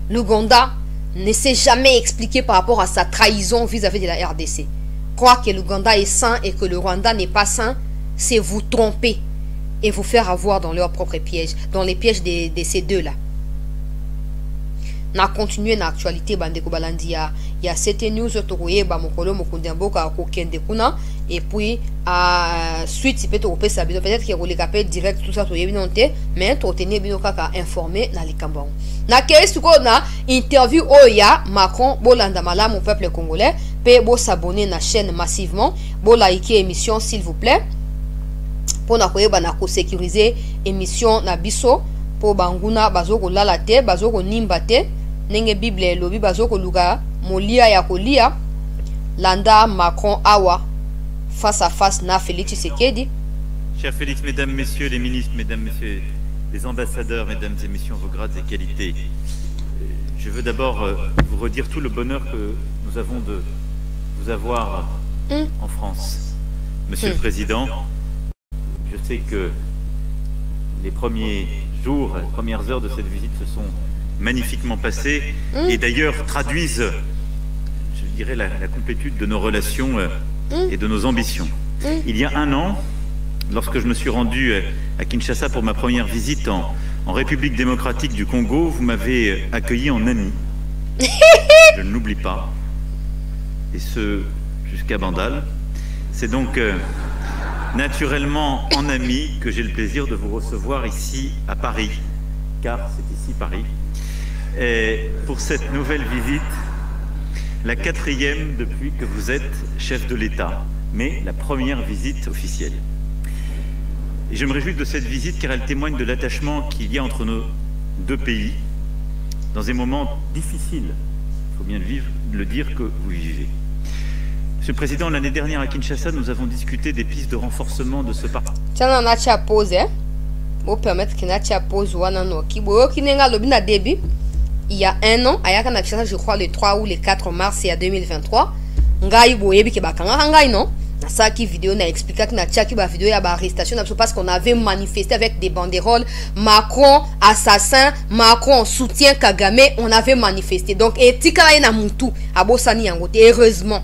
L'Ouganda ne s'est jamais expliqué par rapport à sa trahison vis-à-vis de la RDC. Croire que l'Ouganda est sain et que le Rwanda n'est pas sain, c'est vous tromper et vous faire avoir dans leur propre piège, dans les pièges de ces deux-là. Na continuer na actualité bandeko balandi ya cette news tokoye ba mokolo mokundamboka kokende kuna et puis suite peut-être opesa bino peut-être que roleka pe direct tout ça to yebinonte mais to tenir bino kaka informé na likambo na kesuko na interview oya Macron bolanda malamu au peuple congolais pe bo s'abonner na chaîne massivement bo liker émission s'il vous plaît pour na koyeba na ko sécuriser émission na biso pour banguna bazoko lala te bazoko nimba te nenge Bible lobi bazoko luga molia ya kolia landa Macron awa face à face na Félix Tshisekedi. Cher Félix, mesdames, messieurs les ministres, mesdames, messieurs les ambassadeurs, mesdames et messieurs, vos grades et qualités, je veux d'abord vous redire tout le bonheur que nous avons de vous avoir en France. Monsieur le Président, je sais que les premiers jours, les premières heures de cette visite se sont magnifiquement passées et d'ailleurs traduisent dirais, la complétude de nos relations et de nos ambitions. Il y a un an, lorsque je me suis rendu à Kinshasa pour ma première visite en République démocratique du Congo, vous m'avez accueilli en ami. Je ne l'oublie pas. Et ce, jusqu'à Bandal. C'est donc naturellement en ami que j'ai le plaisir de vous recevoir ici à Paris, car c'est ici Paris. Et pour cette nouvelle visite, la 4e depuis que vous êtes chef de l'État, mais la première visite officielle. Et je me réjouis de cette visite car elle témoigne de l'attachement qu'il y a entre nos deux pays dans des moments difficiles, il faut bien le dire, que vous vivez. Monsieur le Président, l'année dernière à Kinshasa, nous avons discuté des pistes de renforcement de ce parti. Tiens, on a déjà posé, hein? Pour permettre qu'il y ait pause ou un qui début. Il y a un an, à Kinshasa, je crois le 3 ou le 4 mars, il y a 2023. Ngai boyebi ke bakanga ngai non. Ça qui vidéo n'a expliqué que na tchaki ba vidéo ya ba arrestation parce qu'on avait manifesté avec des banderoles Macron assassin, Macron soutient Kagame, on avait manifesté. Donc etika na mutu abosani yangote heureusement.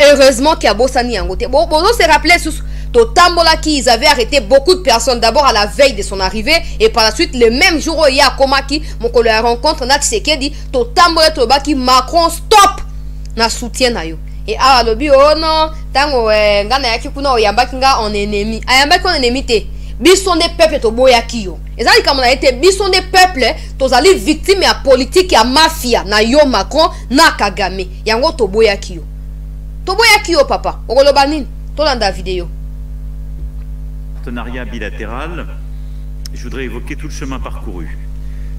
Heureusement qu'il y a Bossani Yangote. Bon, on s'est rappelé sous Totambola qu'ils avaient arrêté beaucoup de personnes d'abord à la veille de son arrivée et par la suite le même jour où il y a Komaki mon collègue rencontre n'a que dit Totambola Toba qui Macron stop na soutien na yo et ah le bio oh non tango ngana yaki kuna oyamba kinga en ennemi ayamba qu'on ennemi te bison des peuples to boyaki yo et ça comme on a été bison des peuples to ali victime ya politique ya mafia na yo Macron na Kagame yango to boyaki yo Toboyaki yo papa okolobanini tolanda vidéo. Partenariat bilatéral, je voudrais évoquer tout le chemin parcouru.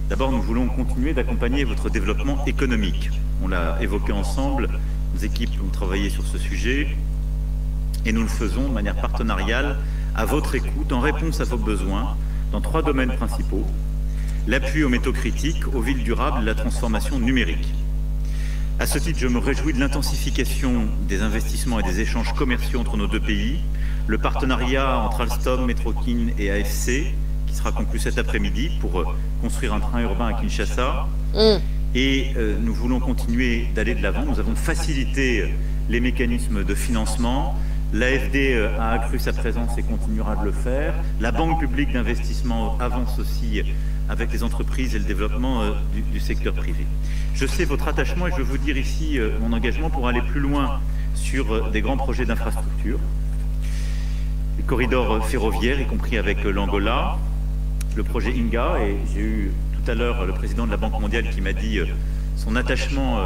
D'abord, nous voulons continuer d'accompagner votre développement économique. On l'a évoqué ensemble, nos équipes ont travaillé sur ce sujet et nous le faisons de manière partenariale, à votre écoute, en réponse à vos besoins, dans 3 domaines principaux. L'appui aux métaux critiques, aux villes durables et la transformation numérique. À ce titre, je me réjouis de l'intensification des investissements et des échanges commerciaux entre nos deux pays, le partenariat entre Alstom, Metrokin et AFC, qui sera conclu cet après-midi pour construire un train urbain à Kinshasa. Et nous voulons continuer d'aller de l'avant. Nous avons facilité les mécanismes de financement. L'AFD a accru sa présence et continuera de le faire. La Banque publique d'investissement avance aussi avec les entreprises et le développement du secteur privé. Je sais votre attachement et je veux vous dire ici mon engagement pour aller plus loin sur des grands projets d'infrastructure. Les corridors ferroviaires, y compris avec l'Angola, le projet INGA, et j'ai eu tout à l'heure le président de la Banque mondiale qui m'a dit son attachement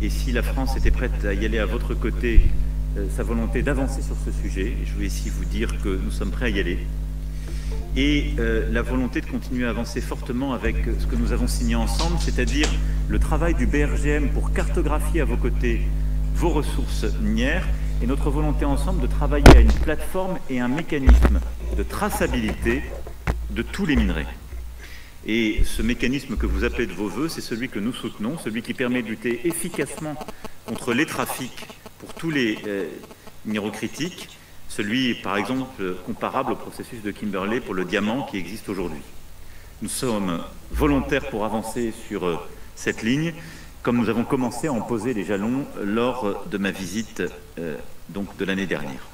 et si la France était prête à y aller à votre côté, sa volonté d'avancer sur ce sujet. Et je veux ici vous dire que nous sommes prêts à y aller. Et la volonté de continuer à avancer fortement avec ce que nous avons signé ensemble, c'est-à-dire le travail du BRGM pour cartographier à vos côtés vos ressources minières et notre volonté ensemble de travailler à une plateforme et un mécanisme de traçabilité de tous les minerais. Et ce mécanisme que vous appelez de vos voeux, c'est celui que nous soutenons, celui qui permet de lutter efficacement contre les trafics pour tous les minéraux critiques, celui, par exemple, comparable au processus de Kimberley pour le diamant qui existe aujourd'hui. Nous sommes volontaires pour avancer sur cette ligne, comme nous avons commencé à en poser les jalons lors de ma visite donc de l'année dernière.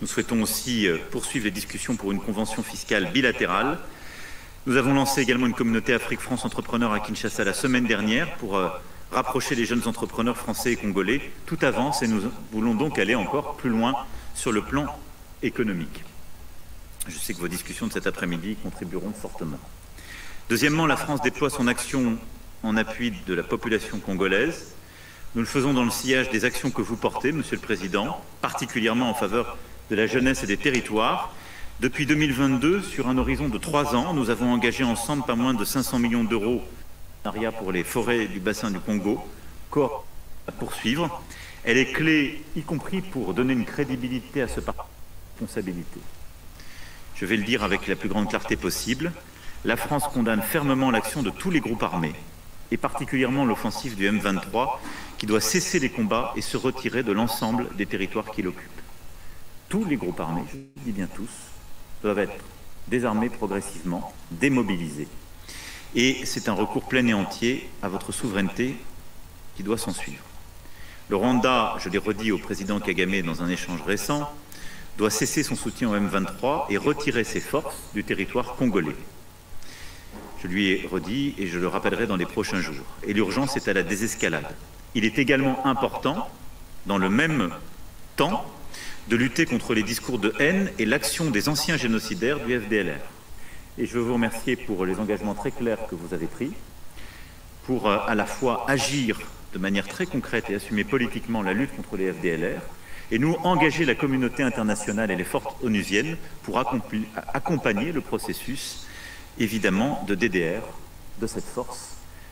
Nous souhaitons aussi poursuivre les discussions pour une convention fiscale bilatérale. Nous avons lancé également une communauté Afrique-France Entrepreneurs à Kinshasa la semaine dernière pour rapprocher les jeunes entrepreneurs français et congolais. Tout avance et nous voulons donc aller encore plus loin sur le plan économique. Je sais que vos discussions de cet après-midi contribueront fortement. Deuxièmement, la France déploie son action en appui de la population congolaise. Nous le faisons dans le sillage des actions que vous portez, Monsieur le Président, particulièrement en faveur de la jeunesse et des territoires. Depuis 2022, sur un horizon de 3 ans, nous avons engagé ensemble pas moins de 500 millions d'euros pour les forêts du bassin du Congo, à poursuivre. Elle est clé, y compris pour donner une crédibilité à ce parti de responsabilité. Je vais le dire avec la plus grande clarté possible. La France condamne fermement l'action de tous les groupes armés, et particulièrement l'offensive du M23, qui doit cesser les combats et se retirer de l'ensemble des territoires qu'il occupe. Tous les groupes armés, je dis bien tous, doivent être désarmés progressivement, démobilisés. Et c'est un recours plein et entier à votre souveraineté qui doit s'en suivre. Le Rwanda, je l'ai redit au président Kagame dans un échange récent, doit cesser son soutien au M23 et retirer ses forces du territoire congolais. Je lui ai redit et je le rappellerai dans les prochains jours. Et l'urgence est à la désescalade. Il est également important, dans le même temps, de lutter contre les discours de haine et l'action des anciens génocidaires du FDLR. Et je veux vous remercier pour les engagements très clairs que vous avez pris, pour à la fois agir de manière très concrète et assumer politiquement la lutte contre les FDLR, et nous engager la communauté internationale et les forces onusiennes pour accompagner le processus, évidemment, de DDR de cette force.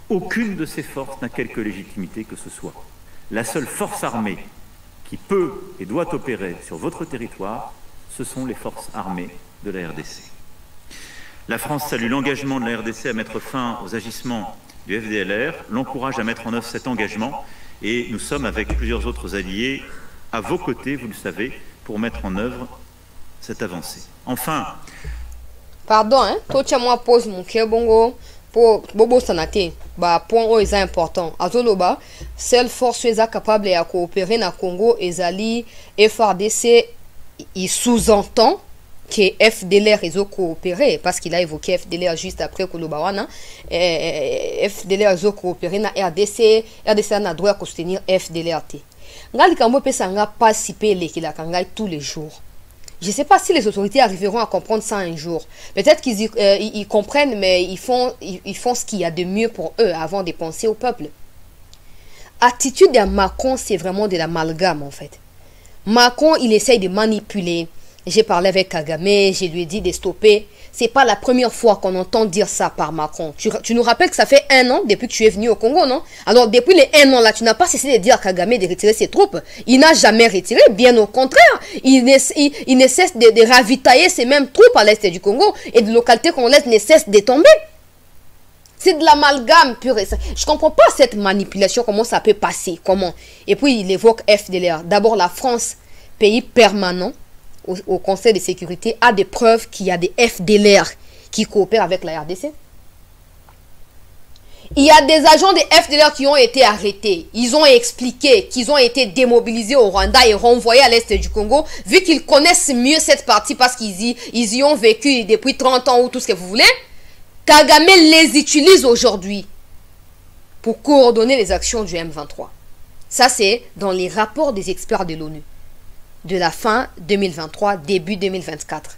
Aucune de ces forces n'a quelque légitimité que ce soit. La seule force armée qui peut et doit opérer sur votre territoire, ce sont les forces armées de la RDC. La France salue l'engagement de la RDC à mettre fin aux agissements du FDLR, l'encourage à mettre en œuvre cet engagement, et nous sommes avec plusieurs autres alliés à vos côtés, vous le savez, pour mettre en œuvre cette avancée. Enfin... Pardon, hein? Toi, moi pose mon cœur bongo pour Bobo Sanate. Bah, point où est important. Azoloba, seule force est capable de coopérer dans le Congo, et FRDC, il sous-entend que FDLR est coopéré, parce qu'il a évoqué FDLR juste après Kolobawana. FDLR est coopéré dans RDC, RDC a droit à soutenir FDLR. Ngali Kambo peut s'en participer tous les jours. Je ne sais pas si les autorités arriveront à comprendre ça un jour. Peut-être qu'ils ils comprennent, mais ils font ce qu'il y a de mieux pour eux avant de penser au peuple. Attitude de Macron, c'est vraiment de l'amalgame en fait. Macron, il essaye de manipuler. J'ai parlé avec Kagame, je lui ai dit de stopper. C'est pas la première fois qu'on entend dire ça par Macron. Tu nous rappelles que ça fait 1 an depuis que tu es venu au Congo, non? Alors, depuis les 1 an là, tu n'as pas cessé de dire à Kagame de retirer ses troupes. Il n'a jamais retiré, bien au contraire. Il ne cesse de ravitailler ces mêmes troupes à l'est du Congo et de localités congolaises ne cessent de tomber. C'est de l'amalgame pur et simple. Je ne comprends pas cette manipulation, comment ça peut passer, comment. Et puis, il évoque FDLR. D'abord, la France, pays permanent, au Conseil de sécurité, a des preuves qu'il y a des FDLR qui coopèrent avec la RDC. Il y a des agents des FDLR qui ont été arrêtés. Ils ont expliqué qu'ils ont été démobilisés au Rwanda et renvoyés à l'est du Congo, vu qu'ils connaissent mieux cette partie parce qu'ils y ont vécu depuis 30 ans ou tout ce que vous voulez. Kagame les utilise aujourd'hui pour coordonner les actions du M23. Ça, c'est dans les rapports des experts de l'ONU. De la fin 2023, début 2024.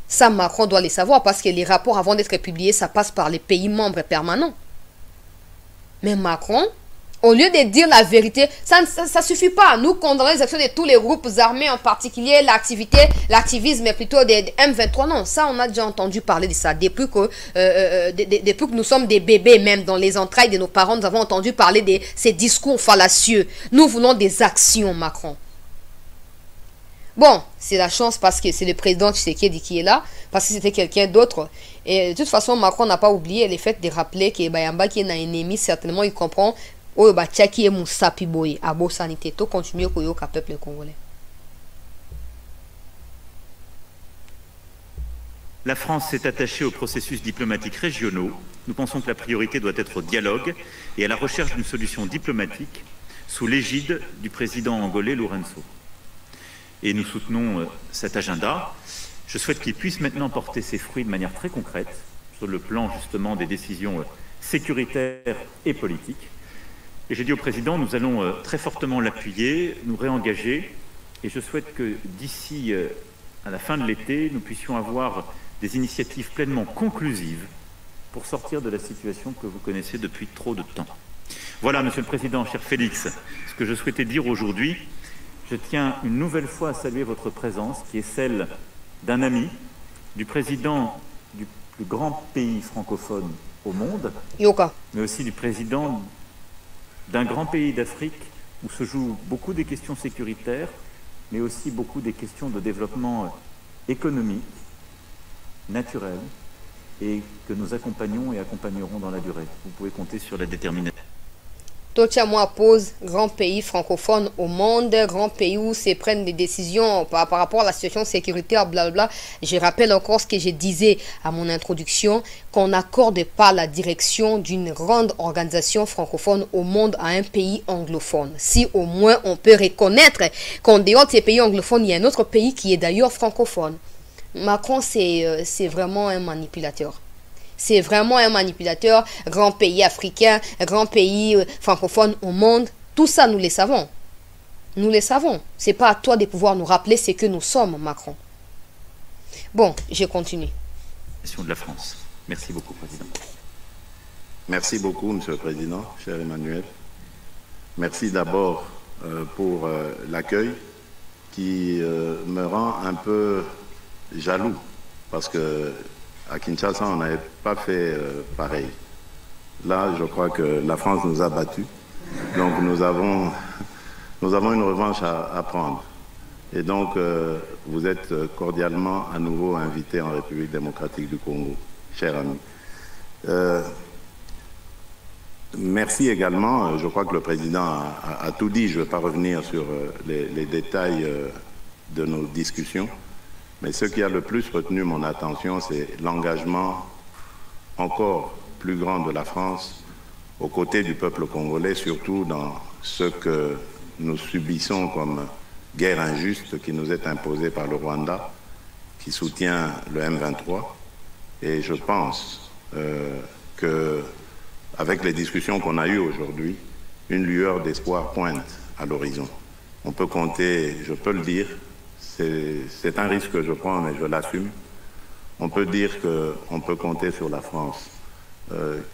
Ça, Macron doit les savoir parce que les rapports, avant d'être publiés, ça passe par les pays membres permanents. Mais Macron, au lieu de dire la vérité, ça ne suffit pas. Nous condamnons les actions de tous les groupes armés, en particulier l'activisme plutôt des M23. Non, ça, on a déjà entendu parler de ça. Depuis que nous sommes des bébés, même dans les entrailles de nos parents, nous avons entendu parler de ces discours fallacieux. Nous voulons des actions, Macron. Bon, c'est la chance parce que c'est le président Tshisekedi qui est là, parce que c'était quelqu'un d'autre. Et de toute façon, Macron n'a pas oublié le fait de rappeler que Bayamba qui est un ennemi, certainement il comprend oh bah Tchaki est Moussapi Boy, abo sanité, tout continuer koyoka peuple congolais. La France s'est attachée aux processus diplomatiques régionaux. Nous pensons que la priorité doit être au dialogue et à la recherche d'une solution diplomatique sous l'égide du président angolais Lourenço. Et nous soutenons cet agenda. Je souhaite qu'il puisse maintenant porter ses fruits de manière très concrète sur le plan justement des décisions sécuritaires et politiques. Et j'ai dit au président, nous allons très fortement l'appuyer, nous réengager, et je souhaite que d'ici à la fin de l'été, nous puissions avoir des initiatives pleinement conclusives pour sortir de la situation que vous connaissez depuis trop de temps. Voilà, Monsieur le Président, cher Félix, ce que je souhaitais dire aujourd'hui. Je tiens une nouvelle fois à saluer votre présence, qui est celle d'un ami, du président du plus grand pays francophone au monde, mais aussi du président d'un grand pays d'Afrique où se jouent beaucoup des questions sécuritaires, mais aussi beaucoup des questions de développement économique, naturel, et que nous accompagnons et accompagnerons dans la durée. Vous pouvez compter sur la détermination. Totiamoa pose grand pays francophone au monde, grand pays où se prennent des décisions par rapport à la situation sécuritaire, blablabla. Je rappelle encore ce que je disais à mon introduction, qu'on n'accorde pas la direction d'une grande organisation francophone au monde à un pays anglophone. Si au moins on peut reconnaître qu'en dehors de ces pays anglophones, il y a un autre pays qui est d'ailleurs francophone. Macron, c'est vraiment un manipulateur. C'est vraiment un manipulateur, grand pays africain, grand pays francophone au monde. Tout ça, nous le savons. Nous le savons. Ce n'est pas à toi de pouvoir nous rappeler ce que nous sommes, Macron. Bon, je continue. De la France. Merci beaucoup, Président. Merci beaucoup, Monsieur le Président, cher Emmanuel. Merci d'abord pour l'accueil qui me rend un peu jaloux parce que à Kinshasa, on n'avait pas fait pareil. Là, je crois que la France nous a battus. Donc, nous avons une revanche à prendre. Et donc, vous êtes cordialement à nouveau invités en République démocratique du Congo, chers amis. Merci également. Je crois que le Président a tout dit. Je ne vais pas revenir sur les détails de nos discussions. Mais ce qui a le plus retenu mon attention, c'est l'engagement encore plus grand de la France aux côtés du peuple congolais, surtout dans ce que nous subissons comme guerre injuste qui nous est imposée par le Rwanda, qui soutient le M23. Et je pense qu'avec les discussions qu'on a eues aujourd'hui, une lueur d'espoir pointe à l'horizon. On peut compter, je peux le dire, c'est un risque que je prends, mais je l'assume. On peut dire qu'on peut compter sur la France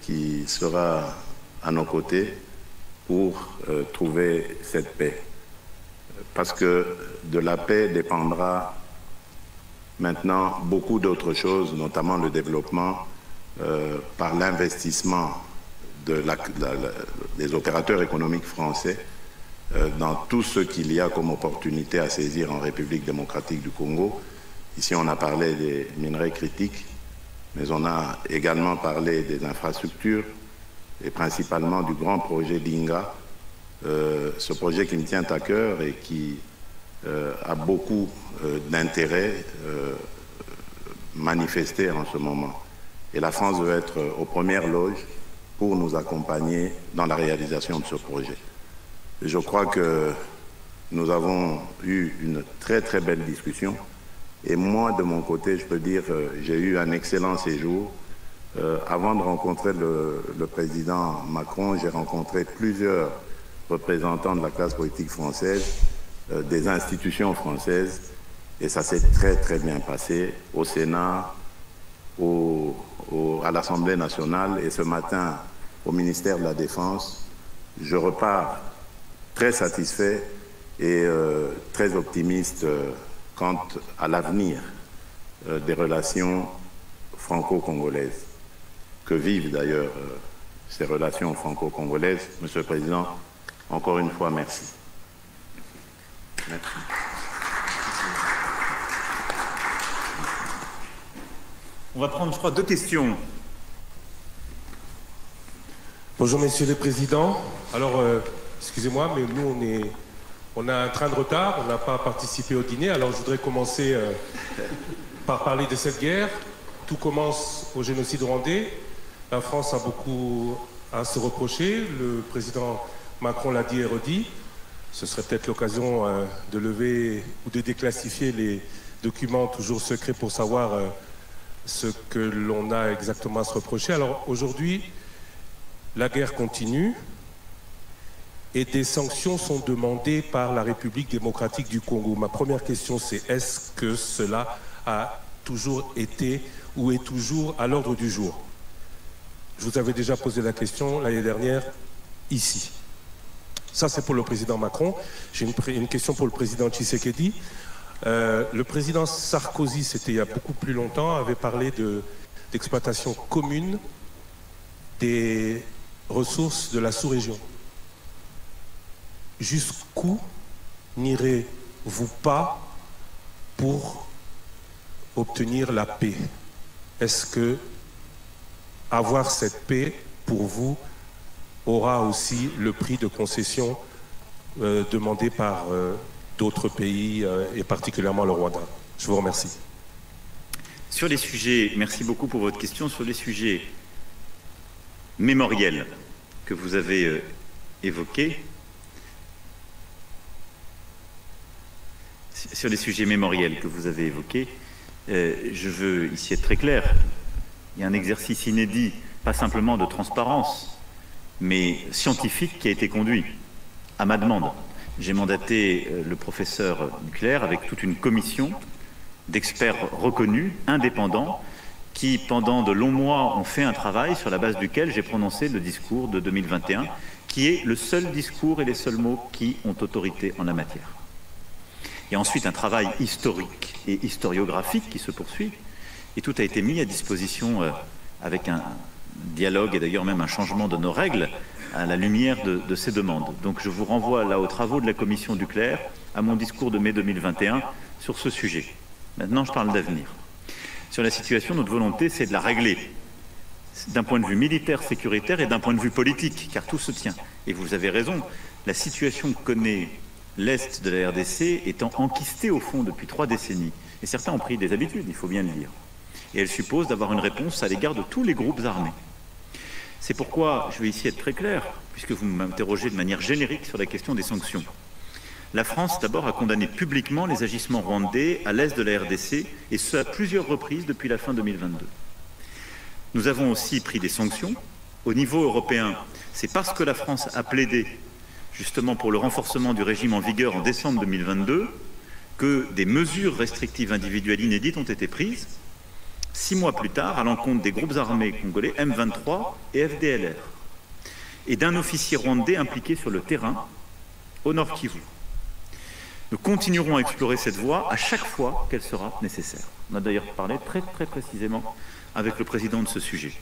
qui sera à nos côtés pour trouver cette paix. Parce que de la paix dépendra maintenant beaucoup d'autres choses, notamment le développement par l'investissement des opérateurs économiques français dans tout ce qu'il y a comme opportunité à saisir en République démocratique du Congo. Ici, on a parlé des minerais critiques, mais on a également parlé des infrastructures et principalement du grand projet d'Inga, ce projet qui me tient à cœur et qui a beaucoup d'intérêt manifesté en ce moment. Et la France veut être aux premières loges pour nous accompagner dans la réalisation de ce projet. Je crois que nous avons eu une très très belle discussion et moi de mon côté je peux dire j'ai eu un excellent séjour. Avant de rencontrer le président Macron, j'ai rencontré plusieurs représentants de la classe politique française, des institutions françaises et ça s'est très très bien passé au Sénat, à l'Assemblée nationale et ce matin au ministère de la Défense. Je repars très satisfait et très optimiste quant à l'avenir des relations franco-congolaises. Que vivent d'ailleurs ces relations franco-congolaises. Monsieur le Président, encore une fois, merci. Merci. On va prendre, je crois, 2 questions. Bonjour, Messieurs les Présidents. Alors, excusez-moi, mais nous, on a un train de retard, on n'a pas participé au dîner, alors je voudrais commencer par parler de cette guerre. Tout commence au génocide rwandais. La France a beaucoup à se reprocher. Le président Macron l'a dit et redit. Ce serait peut-être l'occasion de lever ou de déclassifier les documents toujours secrets pour savoir ce que l'on a exactement à se reprocher. Alors aujourd'hui, la guerre continue et des sanctions sont demandées par la République démocratique du Congo. Ma première question, c'est est-ce que cela a toujours été ou est toujours à l'ordre du jour? Je vous avais déjà posé la question l'année dernière, ici. Ça, c'est pour le président Macron. J'ai une question pour le président Tshisekedi. Le président Sarkozy, c'était il y a beaucoup plus longtemps, avait parlé d'exploitation commune des ressources de la sous-région. Jusqu'où n'irez-vous pas pour obtenir la paix? Est-ce que avoir cette paix, pour vous, aura aussi le prix de concession demandé par d'autres pays et particulièrement le Rwanda. Je vous remercie. Sur les sujets, merci beaucoup pour votre question, sur les sujets mémoriels que vous avez évoqués, je veux ici être très clair. Il y a un exercice inédit, pas simplement de transparence, mais scientifique qui a été conduit à ma demande. J'ai mandaté le professeur Duclerc avec toute une commission d'experts reconnus, indépendants, qui, pendant de longs mois, ont fait un travail sur la base duquel j'ai prononcé le discours de 2021, qui est le seul discours et les seuls mots qui ont autorité en la matière. Il y a ensuite un travail historique et historiographique qui se poursuit, et tout a été mis à disposition avec un dialogue et d'ailleurs même un changement de nos règles à la lumière de ces demandes. Donc je vous renvoie là aux travaux de la commission Duclerc, à mon discours de mai 2021 sur ce sujet. Maintenant, je parle d'avenir. Sur la situation, notre volonté, c'est de la régler d'un point de vue militaire, sécuritaire et d'un point de vue politique, car tout se tient. Et vous avez raison, la situation que connaît l'Est de la RDC étant enquistée au fond depuis 3 décennies. Et certains ont pris des habitudes, il faut bien le dire. Et elle suppose d'avoir une réponse à l'égard de tous les groupes armés. C'est pourquoi je vais ici être très clair, puisque vous m'interrogez de manière générique sur la question des sanctions. La France, d'abord, a condamné publiquement les agissements rwandais à l'est de la RDC, et ce à plusieurs reprises depuis la fin 2022. Nous avons aussi pris des sanctions. Au niveau européen, c'est parce que la France a plaidé justement pour le renforcement du régime en vigueur en décembre 2022 que des mesures restrictives individuelles inédites ont été prises 6 mois plus tard à l'encontre des groupes armés congolais M23 et FDLR et d'un officier rwandais impliqué sur le terrain au Nord Kivu. Nous continuerons à explorer cette voie à chaque fois qu'elle sera nécessaire. On a d'ailleurs parlé très précisément avec le président de ce sujet.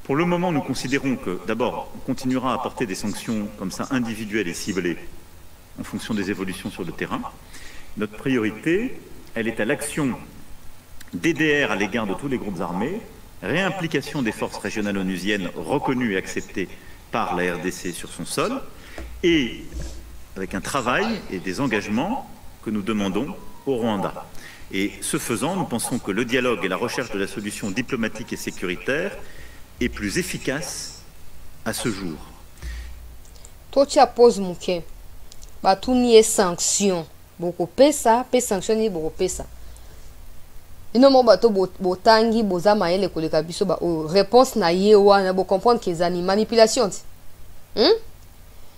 Pour le moment, nous considérons que, d'abord, on continuera à apporter des sanctions comme ça individuelles et ciblées en fonction des évolutions sur le terrain. Notre priorité, elle est à l'action DDR à l'égard de tous les groupes armés, réimplication des forces régionales onusiennes reconnues et acceptées par la RDC sur son sol, et avec un travail et des engagements que nous demandons au Rwanda. Et ce faisant, nous pensons que le dialogue et la recherche de la solution diplomatique et sécuritaire est plus efficace à ce jour. Tocha pose muke. Batu ni sanction. Boko pesa, pe sanction ni boko pesa. Ino mo bato botangi boza maele koleka biso ba réponse na ye wana bo comprendre que zani manipulation.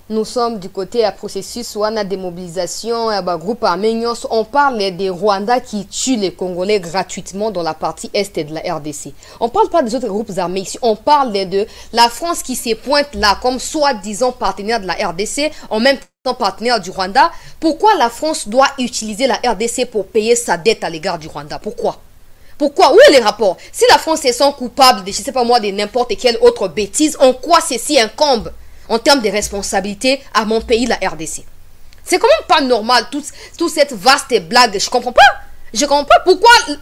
Nous sommes du côté à processus ou à la démobilisation, à groupe armé. On parle des Rwandais qui tuent les Congolais gratuitement dans la partie est de la RDC. On ne parle pas des autres groupes armés ici. On parle de la France qui se pointe là comme soi-disant partenaire de la RDC, en même temps partenaire du Rwanda. Pourquoi la France doit utiliser la RDC pour payer sa dette à l'égard du Rwanda? Pourquoi? Pourquoi? Où est les rapports? Si la France est sans coupable de, je ne sais pas moi, de n'importe quelle autre bêtise, en quoi ceci incombe en termes de responsabilité à mon pays, la RDC? C'est quand même pas normal, toute cette vaste blague. Je comprends pas. Je comprends pas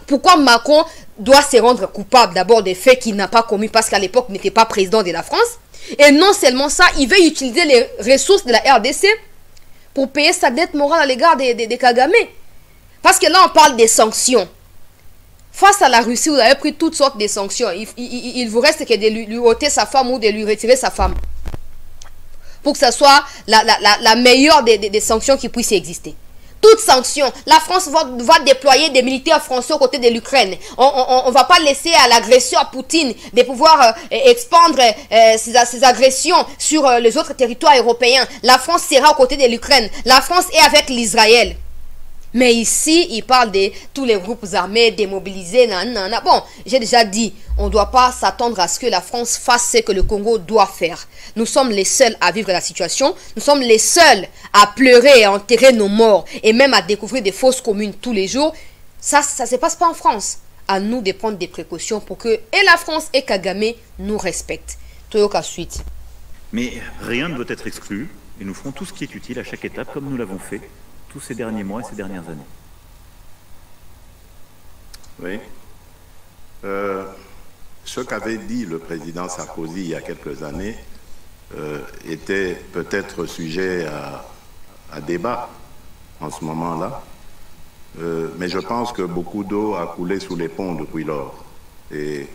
pourquoi Macron doit se rendre coupable d'abord des faits qu'il n'a pas commis parce qu'à l'époque, il n'était pas président de la France. Et non seulement ça, il veut utiliser les ressources de la RDC pour payer sa dette morale à l'égard des Kagame. Parce que là, on parle des sanctions. Face à la Russie, vous avez pris toutes sortes de sanctions. Il vous reste que de lui ôter sa femme ou de lui retirer sa femme, pour que ce soit la meilleure des sanctions qui puissent exister. Toutes sanctions. La France va déployer des militaires français aux côtés de l'Ukraine. On ne va pas laisser à l'agresseur Poutine de pouvoir expandre ses agressions sur les autres territoires européens. La France sera aux côtés de l'Ukraine. La France est avec l'Israël. Mais ici, il parle de tous les groupes armés démobilisés. Bon, j'ai déjà dit, on ne doit pas s'attendre à ce que la France fasse ce que le Congo doit faire. Nous sommes les seuls à vivre la situation. Nous sommes les seuls à pleurer et à enterrer nos morts. Et même à découvrir des fausses communes tous les jours. Ça ne se passe pas en France. À nous de prendre des précautions pour que et la France et Kagame nous respectent. Toyoka suite. Mais rien ne doit être exclu. Et nous ferons tout ce qui est utile à chaque étape, comme nous l'avons fait tous ces derniers mois et ces dernières années. Oui. Ce qu'avait dit le président Sarkozy il y a quelques années était peut-être sujet à débat en ce moment-là. Mais je pense que beaucoup d'eau a coulé sous les ponts depuis lors. Et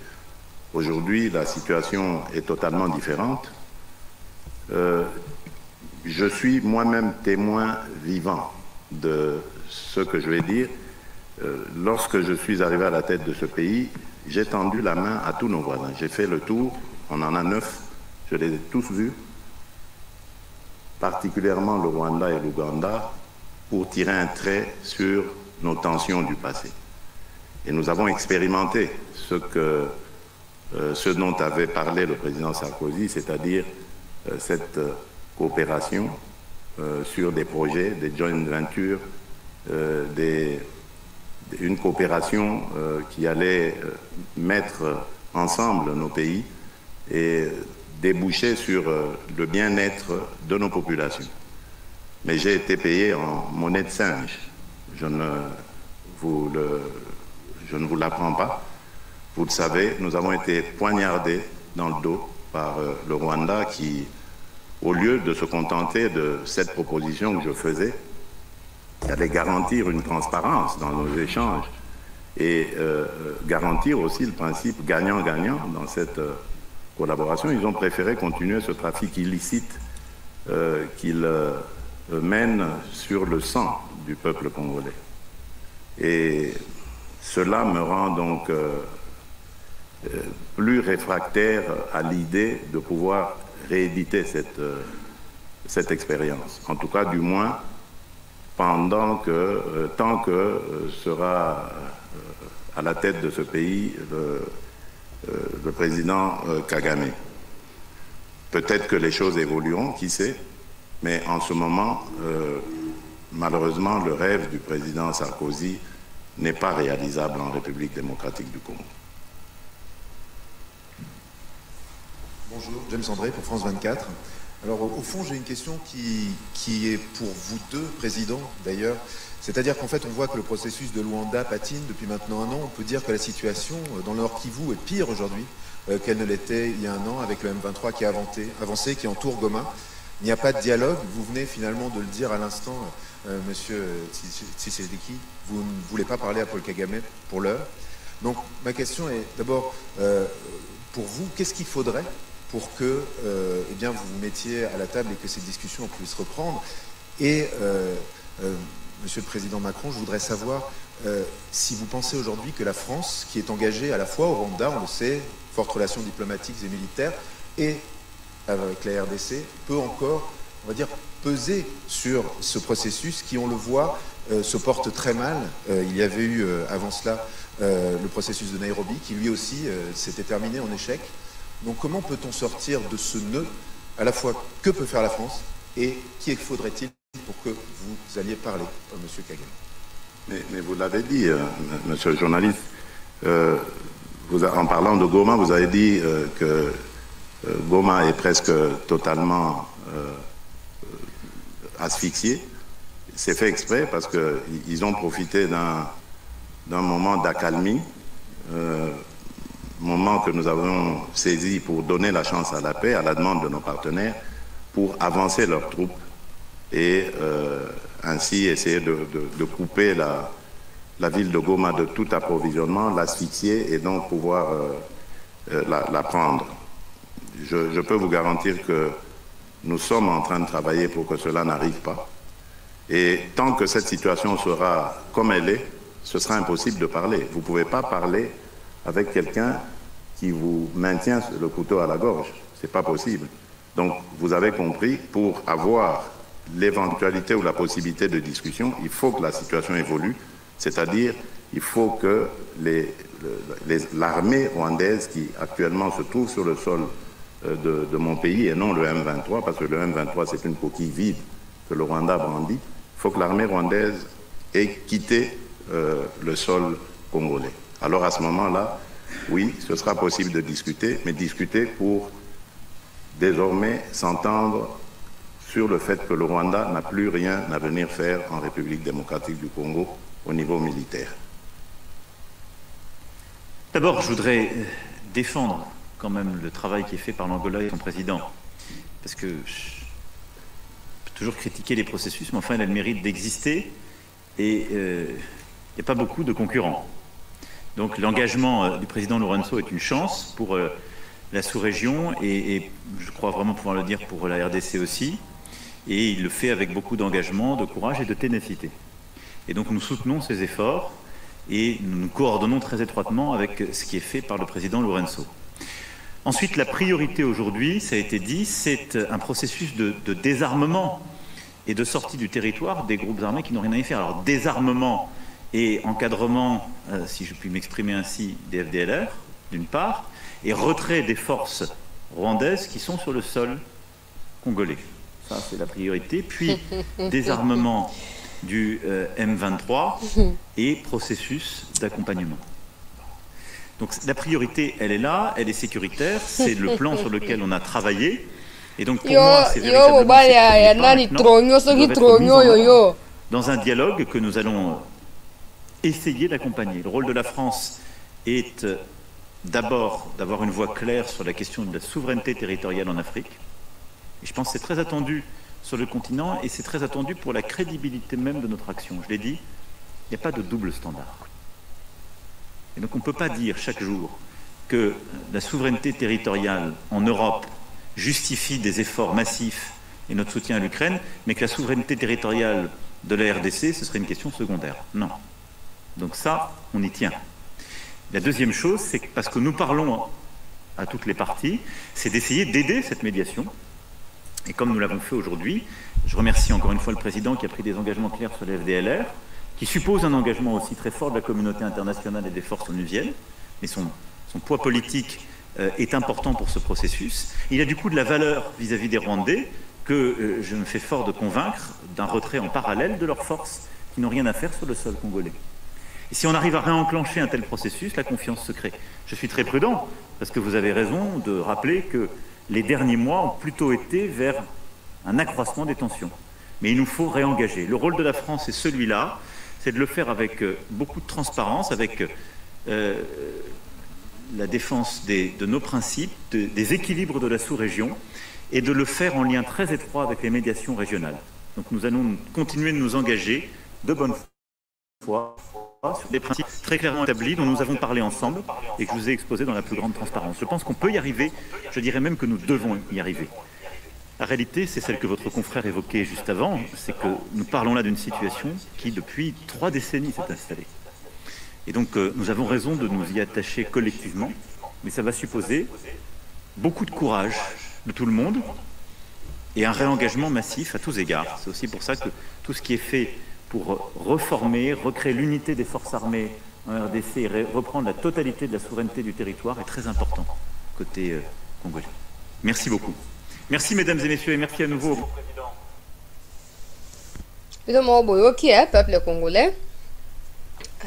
aujourd'hui, la situation est totalement différente. Je suis moi-même témoin vivant de ce que je vais dire. Lorsque je suis arrivé à la tête de ce pays, j'ai tendu la main à tous nos voisins. J'ai fait le tour, on en a 9, je les ai tous vus, particulièrement le Rwanda et l'Ouganda, pour tirer un trait sur nos tensions du passé. Et nous avons expérimenté ce dont avait parlé le président Sarkozy, c'est-à-dire cette coopération sur des projets, des joint ventures, une coopération qui allait mettre ensemble nos pays et déboucher sur le bien-être de nos populations. Mais j'ai été payé en monnaie de singe. Je ne vous l'apprends pas. Vous le savez, nous avons été poignardés dans le dos par le Rwanda qui, au lieu de se contenter de cette proposition que je faisais, qui allait garantir une transparence dans nos échanges et garantir aussi le principe gagnant-gagnant dans cette collaboration, ils ont préféré continuer ce trafic illicite qu'ils mènent sur le sang du peuple congolais. Et cela me rend donc plus réfractaire à l'idée de pouvoir rééditer cette expérience. En tout cas, du moins, tant que sera à la tête de ce pays le président Kagame. Peut-être que les choses évolueront, qui sait, mais en ce moment, malheureusement, le rêve du président Sarkozy n'est pas réalisable en République démocratique du Congo. Bonjour, James André pour France 24. Alors au fond, j'ai une question qui est pour vous deux, présidents d'ailleurs. C'est-à-dire qu'en fait, on voit que le processus de Luanda patine depuis maintenant un an. On peut dire que la situation dans le Nord Kivu est pire aujourd'hui qu'elle ne l'était il y a un an avec le M23 qui a avancé, qui entoure Goma. Il n'y a pas de dialogue. Vous venez finalement de le dire à l'instant, Monsieur Tshisekedi, vous ne voulez pas parler à Paul Kagame pour l'heure. Donc ma question est d'abord, pour vous, qu'est-ce qu'il faudrait pour que eh bien, vous vous mettiez à la table et que ces discussions puissent reprendre. Et, Monsieur le Président Macron, je voudrais savoir si vous pensez aujourd'hui que la France, qui est engagée à la fois au Rwanda, on le sait, fortes relations diplomatiques et militaires, et avec la RDC, peut encore, on va dire, peser sur ce processus qui, on le voit, se porte très mal. Il y avait eu, avant cela, le processus de Nairobi, qui lui aussi s'était terminé en échec. Donc comment peut-on sortir de ce nœud, à la fois que peut faire la France et qui faudrait-il pour que vous alliez parler, Monsieur Kagame? Mais vous l'avez dit, monsieur le journaliste, en parlant de Goma, vous avez dit que Goma est presque totalement asphyxié. C'est fait exprès parce qu'ils ont profité d'un moment d'accalmie, moment que nous avons saisi pour donner la chance à la paix, à la demande de nos partenaires, pour avancer leurs troupes et ainsi essayer de couper la ville de Goma de tout approvisionnement, l'asphyxier et donc pouvoir la prendre. Je peux vous garantir que nous sommes en train de travailler pour que cela n'arrive pas. Et tant que cette situation sera comme elle est, ce sera impossible de parler. Vous ne pouvez pas parler avec quelqu'un qui vous maintient le couteau à la gorge. Ce n'est pas possible. Donc, vous avez compris, pour avoir l'éventualité ou la possibilité de discussion, il faut que la situation évolue, c'est-à-dire il faut que l'armée rwandaise qui actuellement se trouve sur le sol de mon pays et non le M23, parce que le M23 c'est une coquille vide que le Rwanda brandit, il faut que l'armée rwandaise ait quitté le sol congolais. Alors à ce moment-là, oui, ce sera possible de discuter, mais discuter pour désormais s'entendre sur le fait que le Rwanda n'a plus rien à venir faire en République démocratique du Congo au niveau militaire. D'abord, je voudrais défendre quand même le travail qui est fait par l'Angola et son président. parce que je peux toujours critiquer les processus, mais enfin, elle a le mérite d'exister, et il n'y a pas beaucoup de concurrents. Donc l'engagement du président Lourenço est une chance pour la sous-région, et je crois vraiment pouvoir le dire pour la RDC aussi, et il le fait avec beaucoup d'engagement, de courage et de ténacité. Et donc nous soutenons ces efforts, et nous nous coordonnons très étroitement avec ce qui est fait par le président Lourenço. Ensuite, la priorité aujourd'hui, ça a été dit, c'est un processus de désarmement et de sortie du territoire des groupes armés qui n'ont rien à y faire. Alors, désarmement et encadrement, si je puis m'exprimer ainsi, des FDLR, d'une part, et retrait des forces rwandaises qui sont sur le sol congolais. Ça, c'est la priorité. Puis, désarmement du M23 et processus d'accompagnement. Donc la priorité, elle est là, elle est sécuritaire, c'est le plan sur lequel on a travaillé. Et donc pour moi, c'est véritablement dans un dialogue que nous allons essayer d'accompagner. Le rôle de la France est d'abord d'avoir une voix claire sur la question de la souveraineté territoriale en Afrique. Et je pense que c'est très attendu sur le continent, et c'est très attendu pour la crédibilité même de notre action. Je l'ai dit, il n'y a pas de double standard. Et donc on ne peut pas dire chaque jour que la souveraineté territoriale en Europe justifie des efforts massifs et notre soutien à l'Ukraine, mais que la souveraineté territoriale de la RDC, ce serait une question secondaire. Non. Donc ça, on y tient. La deuxième chose, c'est que parce que nous parlons à toutes les parties, c'est d'essayer d'aider cette médiation. Et comme nous l'avons fait aujourd'hui, je remercie encore une fois le président qui a pris des engagements clairs sur les FDLR, qui suppose un engagement aussi très fort de la communauté internationale et des forces onusiennes, mais son poids politique est important pour ce processus. Il a du coup de la valeur vis-à-vis des Rwandais que je me fais fort de convaincre d'un retrait en parallèle de leurs forces qui n'ont rien à faire sur le sol congolais. Et si on arrive à réenclencher un tel processus, la confiance se crée. Je suis très prudent, parce que vous avez raison de rappeler que les derniers mois ont plutôt été vers un accroissement des tensions. Mais il nous faut réengager. Le rôle de la France est celui-là, c'est de le faire avec beaucoup de transparence, avec la défense de nos principes, des équilibres de la sous-région, et de le faire en lien très étroit avec les médiations régionales. Donc nous allons continuer de nous engager de bonne foi sur des principes très clairement établis dont nous avons parlé ensemble et que je vous ai exposés dans la plus grande transparence. Je pense qu'on peut y arriver, je dirais même que nous devons y arriver. La réalité, c'est celle que votre confrère évoquait juste avant, c'est que nous parlons là d'une situation qui, depuis 3 décennies, s'est installée. Et donc, nous avons raison de nous y attacher collectivement, mais ça va supposer beaucoup de courage de tout le monde et un réengagement massif à tous égards. C'est aussi pour ça que tout ce qui est fait pour reformer, recréer l'unité des forces armées en RDC et reprendre la totalité de la souveraineté du territoire est très important côté congolais. Merci beaucoup. Merci mesdames et messieurs et merci à nouveau au président. Qui est peuple congolais?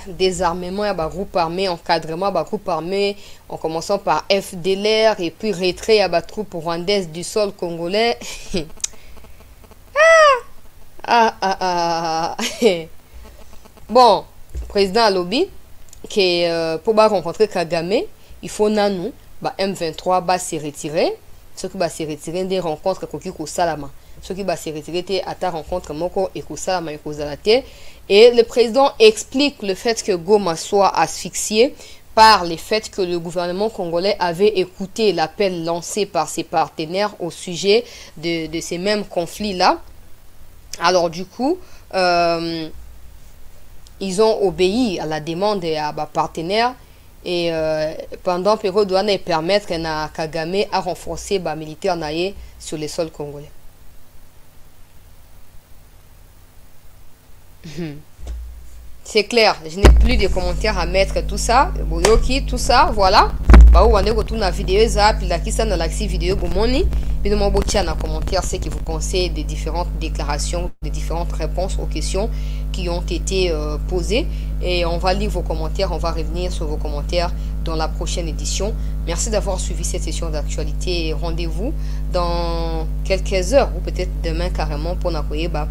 Désarmement, groupe armé, encadrement, groupe armé, en commençant par FDLR et puis retrait à troupes rwandaises du sol congolais. Bon, président Alobi, que pour rencontrer Kagame, il faut nanou, M23 va se retirer. Ce qui va se retirer des rencontres Koki Salama. Ce qui va se retirer à ta rencontre Moko et Salama et Kozalate. Et le président explique le fait que Goma soit asphyxié par le fait que le gouvernement congolais avait écouté l'appel lancé par ses partenaires au sujet de ces mêmes conflits-là. Alors du coup, ils ont obéi à la demande des partenaires et pendant la période où permettre à Kagame à renforcer les militaires naïe sur les sols congolais. C'est clair, je n'ai plus de commentaires à mettre, tout ça, tout ça, voilà. Où on est retourné la vidéo, puis la qui ça dans la vidéo, puis mon beau tien en commentaire, c'est que vous pensez des différentes déclarations, des différentes réponses aux questions qui ont été posées. Et on va lire vos commentaires, on va revenir sur vos commentaires dans la prochaine édition. Merci d'avoir suivi cette session d'actualité. Rendez-vous dans quelques heures ou peut-être demain carrément pour Nakoyeba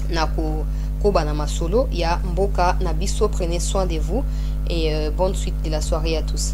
Nako Kobanama Solo. Il y a Mboka Nabiso. Prenez soin de vous et bonne suite de la soirée à tous.